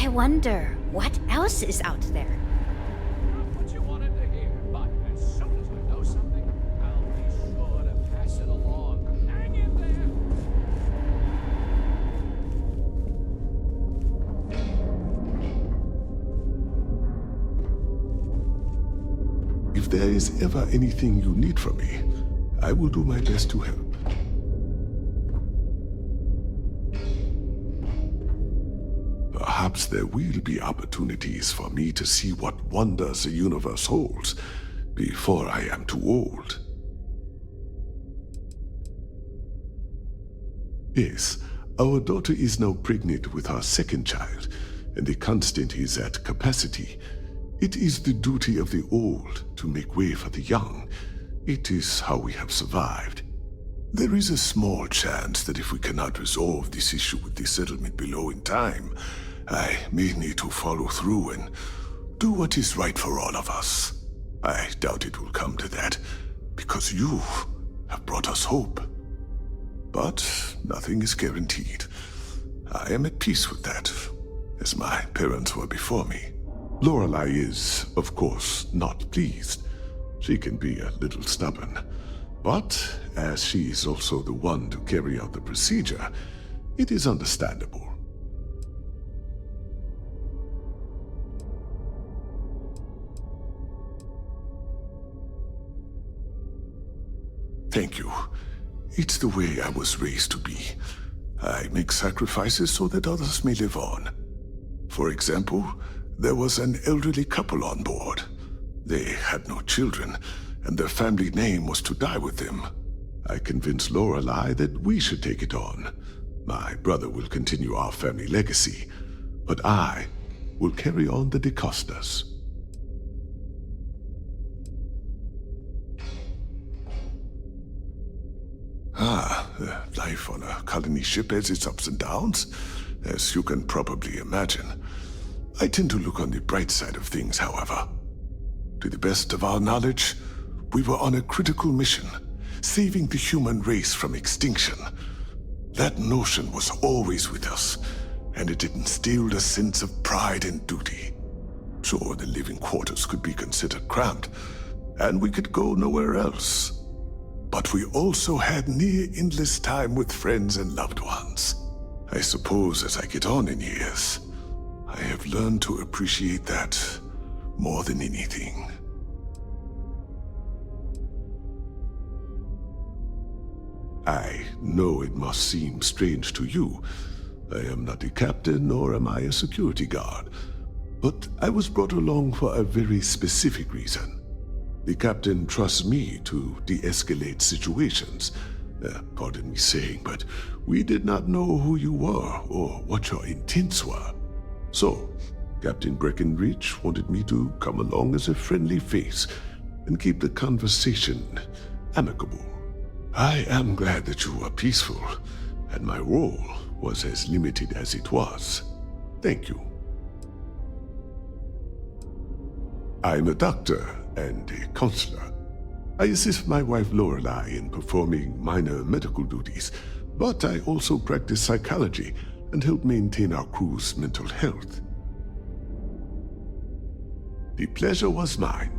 I wonder what else is out there. What you wanted to hear, but as soon as I know something, I'll be sure to pass it along. Hang in there! If there is ever anything you need from me, I will do my best to help. Perhaps there will be opportunities for me to see what wonders the universe holds before I am too old. Yes, our daughter is now pregnant with our second child, and the Constant is at capacity. It is the duty of the old to make way for the young. It is how we have survived. There is a small chance that if we cannot resolve this issue with the settlement below in time, I may need to follow through and do what is right for all of us. I doubt it will come to that, because you have brought us hope. But nothing is guaranteed. I am at peace with that, as my parents were before me. Lorelei is, of course, not pleased. She can be a little stubborn. But, as she is also the one to carry out the procedure, it is understandable. Thank you. It's the way I was raised to be. I make sacrifices so that others may live on. For example, there was an elderly couple on board. They had no children, and their family name was to die with them. I convinced Lorelei that we should take it on. My brother will continue our family legacy, but I will carry on the DeCostas. Life on a colony ship has its ups and downs, as you can probably imagine. I tend to look on the bright side of things, however. To the best of our knowledge, we were on a critical mission, saving the human race from extinction. That notion was always with us, and it instilled a sense of pride and duty. Sure, the living quarters could be considered cramped, and we could go nowhere else. But we also had near endless time with friends and loved ones. I suppose as I get on in years, I have learned to appreciate that more than anything. I know it must seem strange to you. I am not a captain, nor am I a security guard. But I was brought along for a very specific reason. The captain trusts me to de-escalate situations. Pardon me saying, but we did not know who you were or what your intents were. So, Captain Breckenridge wanted me to come along as a friendly face and keep the conversation amicable. I am glad that you were peaceful, and my role was as limited as it was. Thank you. I'm a doctor and a counselor. I assist my wife Lorelei in performing minor medical duties, but I also practice psychology and help maintain our crew's mental health. The pleasure was mine.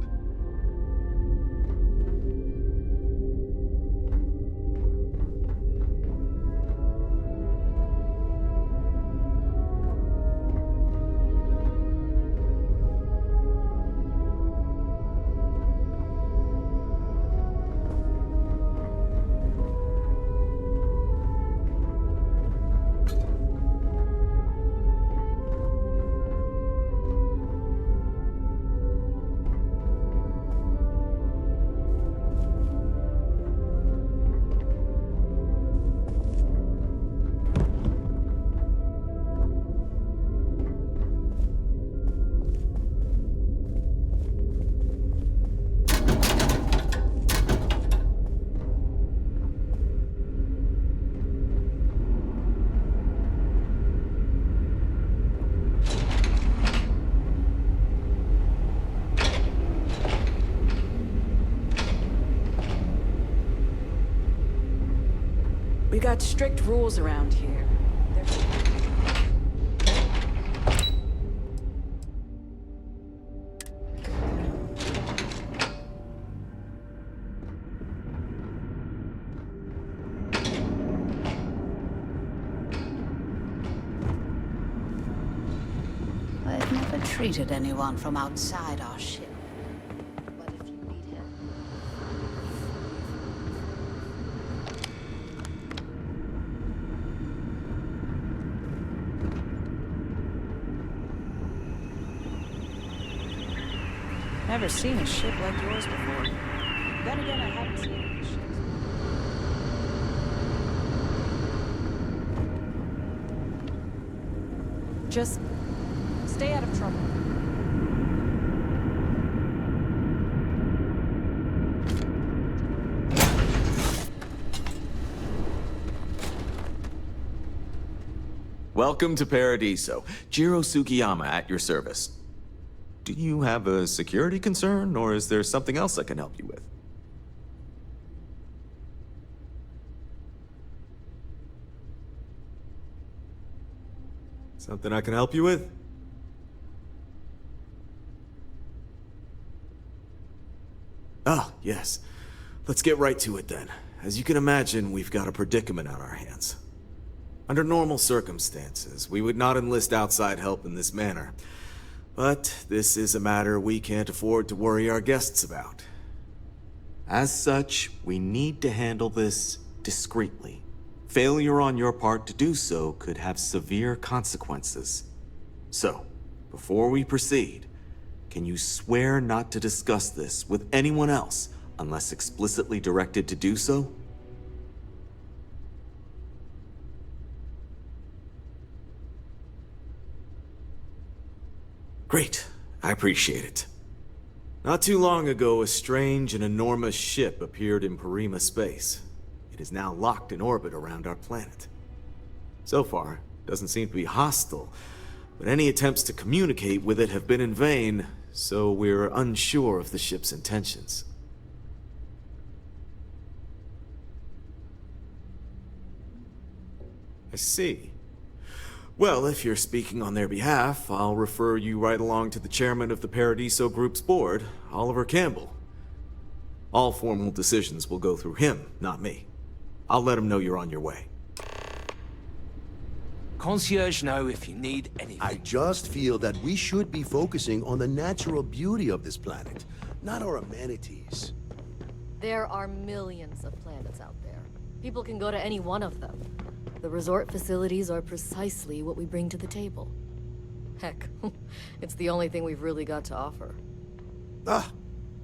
got strict rules around here. I've never treated anyone from outside our ship. But if you need help... Never seen a ship like yours before. Then again, I haven't seen any ships. Just stay out of trouble. Welcome to Paradiso. Jiro Sugiyama at your service. Do you have a security concern, or is there something else I can help you with? Something I can help you with? Ah, yes. Let's get right to it then. As you can imagine, we've got a predicament on our hands. Under normal circumstances, we would not enlist outside help in this manner. But this is a matter we can't afford to worry our guests about. As such, we need to handle this discreetly. Failure on your part to do so could have severe consequences. So, before we proceed, can you swear not to discuss this with anyone else unless explicitly directed to do so? Great. I appreciate it. Not too long ago, a strange and enormous ship appeared in Parima space. It is now locked in orbit around our planet. So far, it doesn't seem to be hostile, but any attempts to communicate with it have been in vain, so we're unsure of the ship's intentions. I see. Well, if you're speaking on their behalf, I'll refer you right along to the chairman of the Paradiso Group's board, Oliver Campbell. All formal decisions will go through him, not me. I'll let him know you're on your way. Concierge know if you need anything. I just feel that we should be focusing on the natural beauty of this planet, not our amenities. There are millions of planets out there. People can go to any one of them. The resort facilities are precisely what we bring to the table. Heck, it's the only thing we've really got to offer.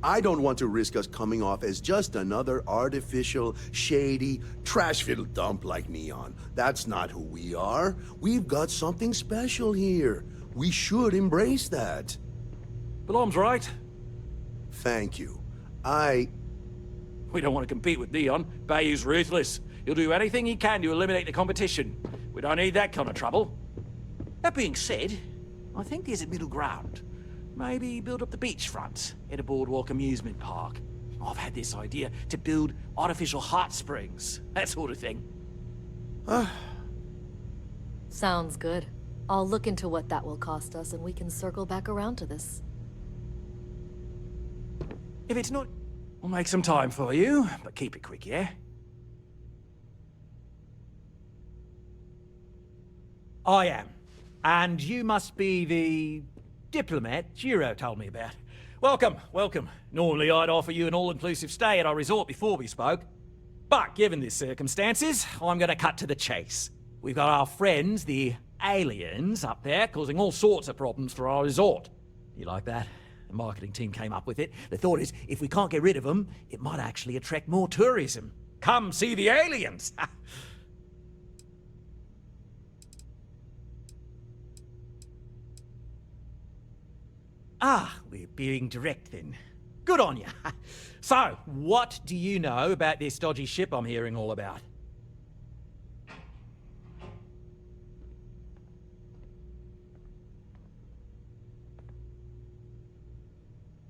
I don't want to risk us coming off as just another artificial, shady, trash-filled dump like Neon. That's not who we are. We've got something special here. We should embrace that. Balom's right. Thank you. We don't want to compete with Neon. Bayou's ruthless. He'll do anything he can to eliminate the competition. We don't need that kind of trouble. That being said, I think there's a middle ground. Maybe build up the beachfront at a boardwalk amusement park. I've had this idea to build artificial hot springs, that sort of thing. Sounds good. I'll look into what that will cost us and we can circle back around to this. If it's not, I'll make some time for you, but keep it quick, yeah? I am. And you must be the diplomat Jiro told me about. Welcome, welcome. Normally I'd offer you an all-inclusive stay at our resort before we spoke. But given the circumstances, I'm gonna cut to the chase. We've got our friends, the aliens, up there, causing all sorts of problems for our resort. You like that? The marketing team came up with it. The thought is, if we can't get rid of them, it might actually attract more tourism. Come see the aliens! We're being direct then. Good on you. So, what do you know about this dodgy ship I'm hearing all about?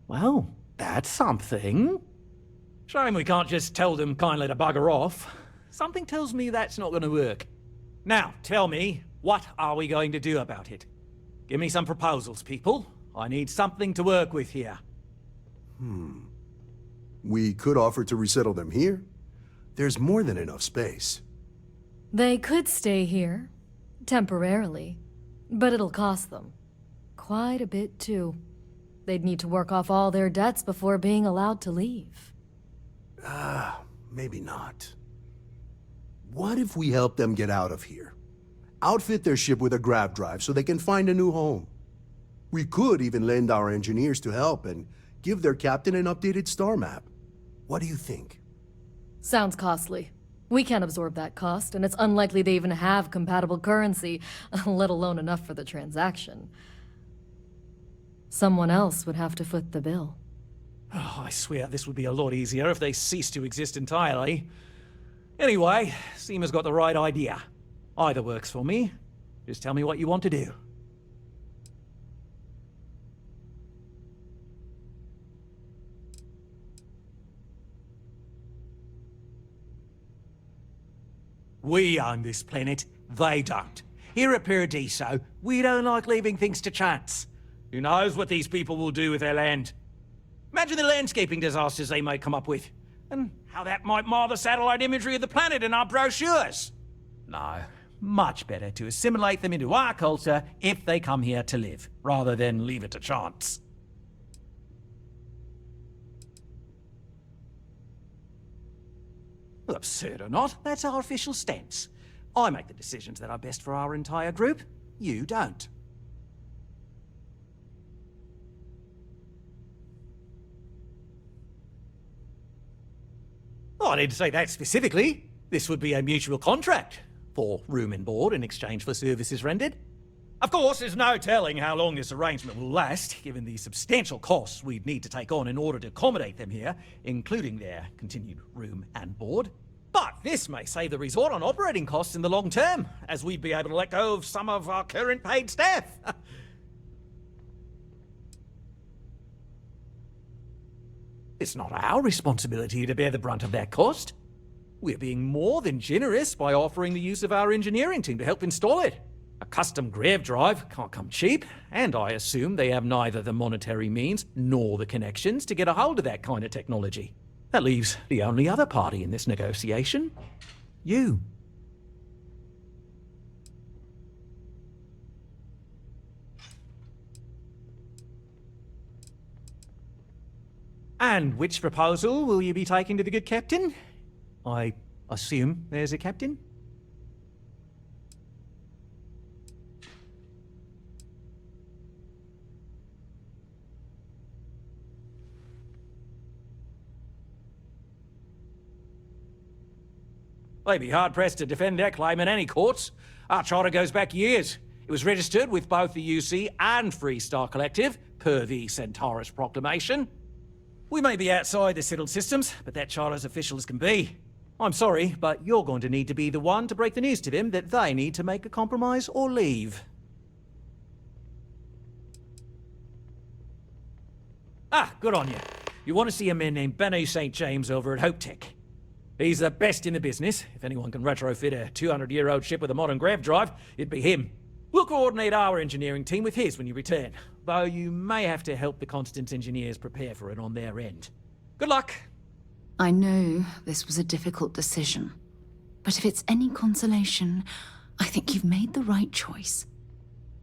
Well, that's something. Shame we can't just tell them kindly to bugger off. Something tells me that's not going to work. Now, tell me, what are we going to do about it? Give me some proposals, people. I need something to work with here. We could offer to resettle them here. There's more than enough space. They could stay here, temporarily, but it'll cost them. Quite a bit, too. They'd need to work off all their debts before being allowed to leave. Maybe not. What if we help them get out of here? Outfit their ship with a grav drive so they can find a new home. We could even lend our engineers to help and give their captain an updated star map. What do you think? Sounds costly. We can't absorb that cost, and it's unlikely they even have compatible currency, let alone enough for the transaction. Someone else would have to foot the bill. Oh, I swear this would be a lot easier if they ceased to exist entirely. Anyway, Seema's got the right idea. Either works for me. Just tell me what you want to do. We own this planet, they don't. Here at Paradiso, we don't like leaving things to chance. Who knows what these people will do with their land? Imagine the landscaping disasters they might come up with, and how that might mar the satellite imagery of the planet in our brochures. No, much better to assimilate them into our culture if they come here to live, rather than leave it to chance. Well, absurd or not, that's our official stance. I make the decisions that are best for our entire group. You don't. Oh, I didn't say that specifically. This would be a mutual contract for room and board in exchange for services rendered. Of course, there's no telling how long this arrangement will last, given the substantial costs we'd need to take on in order to accommodate them here, including their continued room and board. But this may save the resort on operating costs in the long term, as we'd be able to let go of some of our current paid staff. It's not our responsibility to bear the brunt of that cost. We're being more than generous by offering the use of our engineering team to help install it. A custom grav drive can't come cheap, and I assume they have neither the monetary means nor the connections to get a hold of that kind of technology. That leaves the only other party in this negotiation. You. And which proposal will you be taking to the good captain? I assume there's a captain? They'd be hard-pressed to defend their claim in any courts. Our charter goes back years. It was registered with both the UC and Freestar Collective, per the Centaurus Proclamation. We may be outside the settled systems, but that charter's official as can be. I'm sorry, but you're going to need to be the one to break the news to them that they need to make a compromise or leave. Ah, good on you. You want to see a man named Benny St. James over at Hope Tech. He's the best in the business. If anyone can retrofit a 200-year-old ship with a modern grav drive, it'd be him. We'll coordinate our engineering team with his when you return, though you may have to help the Constant's engineers prepare for it on their end. Good luck! I know this was a difficult decision, but if it's any consolation, I think you've made the right choice.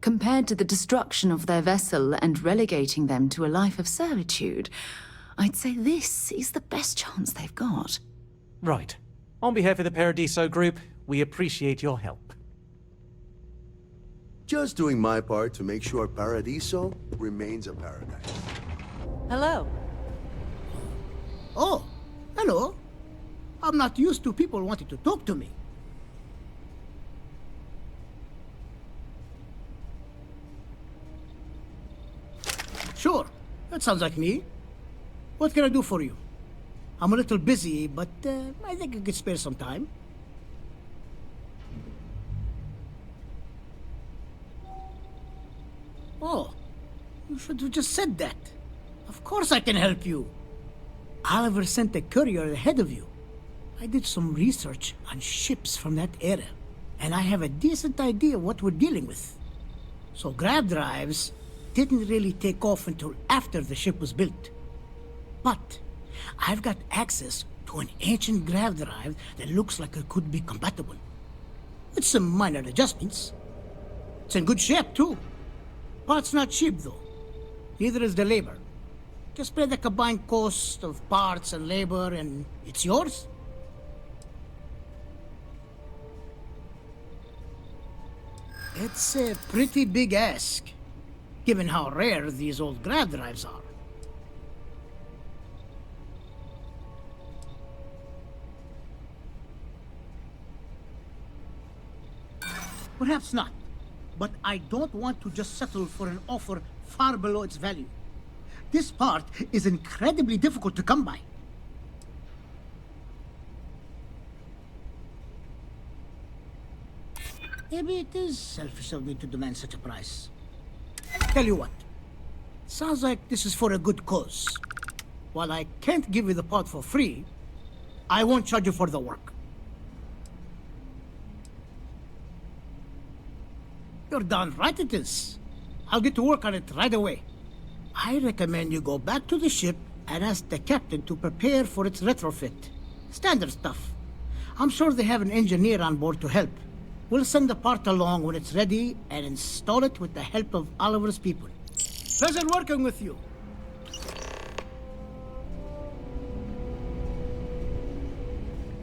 Compared to the destruction of their vessel and relegating them to a life of servitude, I'd say this is the best chance they've got. Right. On behalf of the Paradiso Group, we appreciate your help. Just doing my part to make sure Paradiso remains a paradise. Hello. Oh, hello. I'm not used to people wanting to talk to me. Sure, that sounds like me. What can I do for you? I'm a little busy, but I think I could spare some time. Oh, you should have just said that. Of course I can help you. Oliver sent a courier ahead of you. I did some research on ships from that era, and I have a decent idea what we're dealing with. So grav drives didn't really take off until after the ship was built. But I've got access to an ancient grav drive that looks like it could be compatible. With some minor adjustments. It's in good shape, too. Parts not cheap, though. Neither is the labor. Just pay the combined cost of parts and labor, and it's yours. It's a pretty big ask, given how rare these old grav drives are. Perhaps not, but I don't want to just settle for an offer far below its value. This part is incredibly difficult to come by. Maybe it is selfish of me to demand such a price. Tell you what, sounds like this is for a good cause. While I can't give you the part for free, I won't charge you for the work. You're darn right it is. I'll get to work on it right away. I recommend you go back to the ship and ask the captain to prepare for its retrofit. Standard stuff. I'm sure they have an engineer on board to help. We'll send the part along when it's ready and install it with the help of Oliver's people. Pleasure working with you.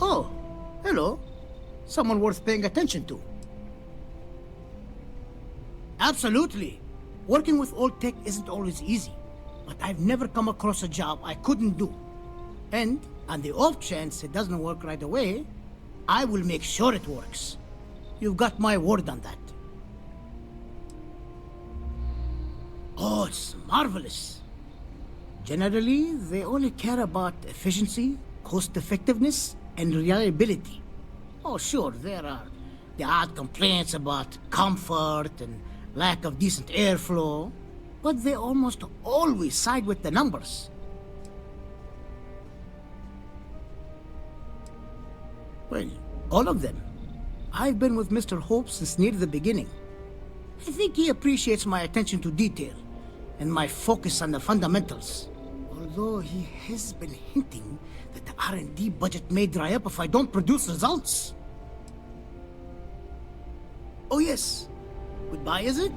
Oh, hello. Someone worth paying attention to. Absolutely. Working with old tech isn't always easy, but I've never come across a job I couldn't do. And on the off chance it doesn't work right away, I will make sure it works. You've got my word on that. Oh, it's marvelous. Generally, they only care about efficiency, cost-effectiveness, and reliability. Oh, sure, there are the odd complaints about comfort and lack of decent airflow, but they almost always side with the numbers. Well, all of them. I've been with Mr. Hope since near the beginning. I think he appreciates my attention to detail and my focus on the fundamentals. Although he has been hinting that the R&D budget may dry up if I don't produce results. Oh yes. Goodbye, is it?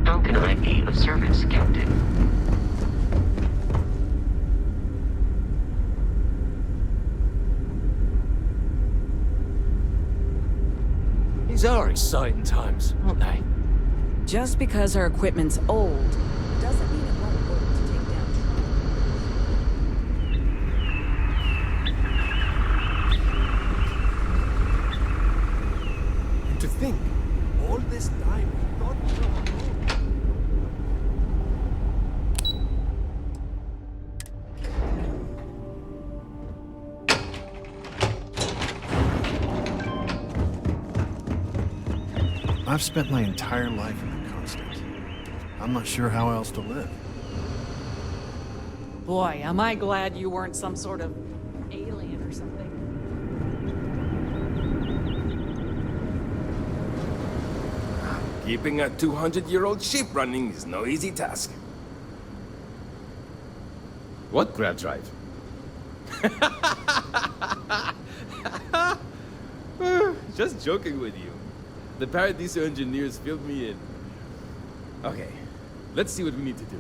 How can I be of service, Captain? These are exciting times, aren't they? Just because our equipment's old doesn't mean it won't work to take down And to think, all this time we thought we were alone. I've spent my entire life in the Constant. I'm not sure how else to live. Boy, am I glad you weren't some sort of alien or something. Keeping a 200-year-old ship running is no easy task. What grab drive? Just joking with you. The Paradiso engineers filled me in. Okay, let's see what we need to do.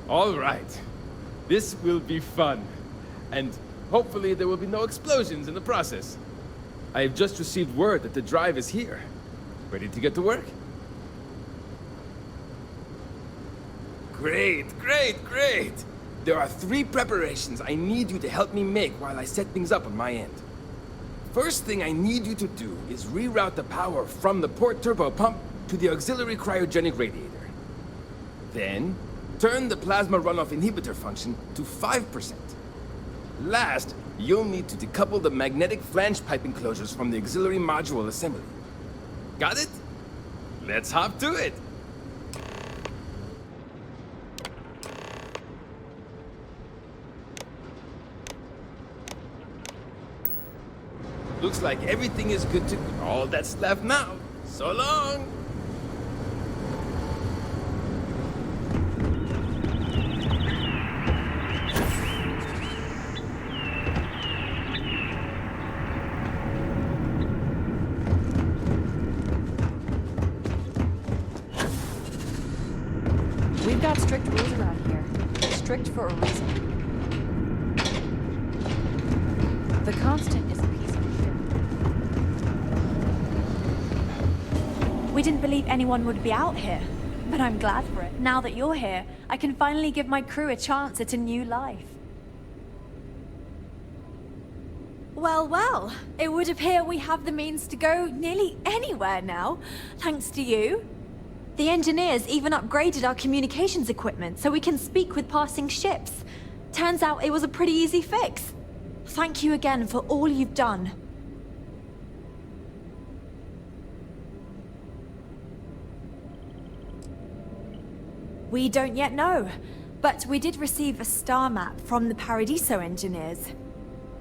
All right. This will be fun. And hopefully there will be no explosions in the process. I have just received word that the drive is here. Ready to get to work? Great, great, great! There are 3 preparations I need you to help me make while I set things up on my end. First thing I need you to do is reroute the power from the port turbo pump to the auxiliary cryogenic radiator. Then, Turn the plasma runoff inhibitor function to 5%. Last, you'll need to decouple the magnetic flange pipe enclosures from the auxiliary module assembly. Got it? Let's hop to it! Looks like everything is good to go. All that's left now. So long! We've got strict rules around here. Strict for a reason. The Constant is a piece of shit. We didn't believe anyone would be out here, but I'm glad for it. Now that you're here, I can finally give my crew a chance at a new life. Well, well, it would appear we have the means to go nearly anywhere now, thanks to you. The engineers even upgraded our communications equipment so we can speak with passing ships. Turns out it was a pretty easy fix. Thank you again for all you've done. We don't yet know, but we did receive a star map from the Paradiso engineers.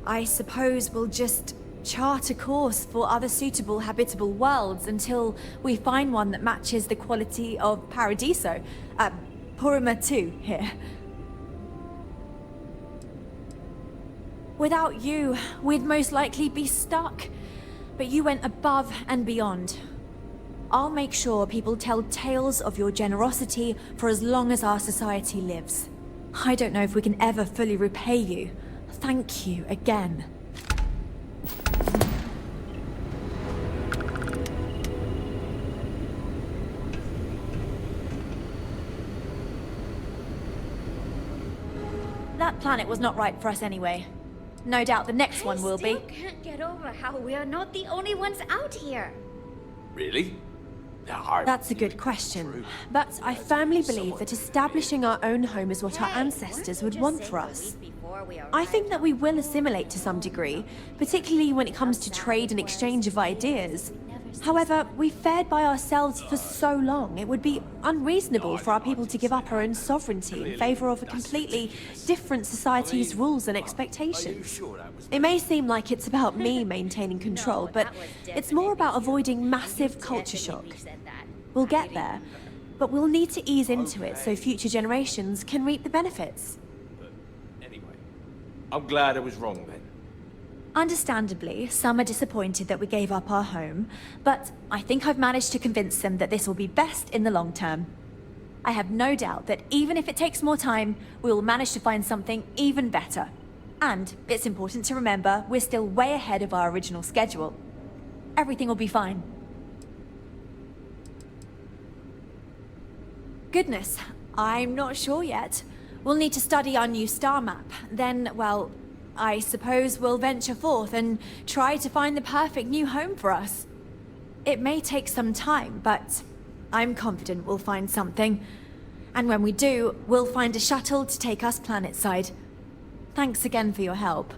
I suppose we'll just chart a course for other suitable habitable worlds until we find one that matches the quality of Paradiso. Purima 2 here. Without you, we'd most likely be stuck. But you went above and beyond. I'll make sure people tell tales of your generosity for as long as our society lives. I don't know if we can ever fully repay you. Thank you again. That planet was not right for us anyway. No doubt the next one will be. I still can't get over how we are not the only ones out here. Really? That's a good question. But I firmly believe that establishing our own home is what our ancestors would want for us. I think that we will assimilate to some degree, particularly when it comes to trade and exchange of ideas. However, we've fared by ourselves for so long, it would be unreasonable for our people to give up our own sovereignty in favor of a completely different society's rules and expectations. It may seem like it's about me maintaining control, but it's more about avoiding massive culture shock. We'll get there, but we'll need to ease into it so future generations can reap the benefits. Anyway, I'm glad I was wrong then. Understandably, some are disappointed that we gave up our home, but I think I've managed to convince them that this will be best in the long term. I have no doubt that even if it takes more time, we will manage to find something even better. And it's important to remember we're still way ahead of our original schedule. Everything will be fine. Goodness, I'm not sure yet. We'll need to study our new star map. Then, well, I suppose we'll venture forth and try to find the perfect new home for us. It may take some time, but I'm confident we'll find something. And when we do, we'll find a shuttle to take us planetside. Thanks again for your help.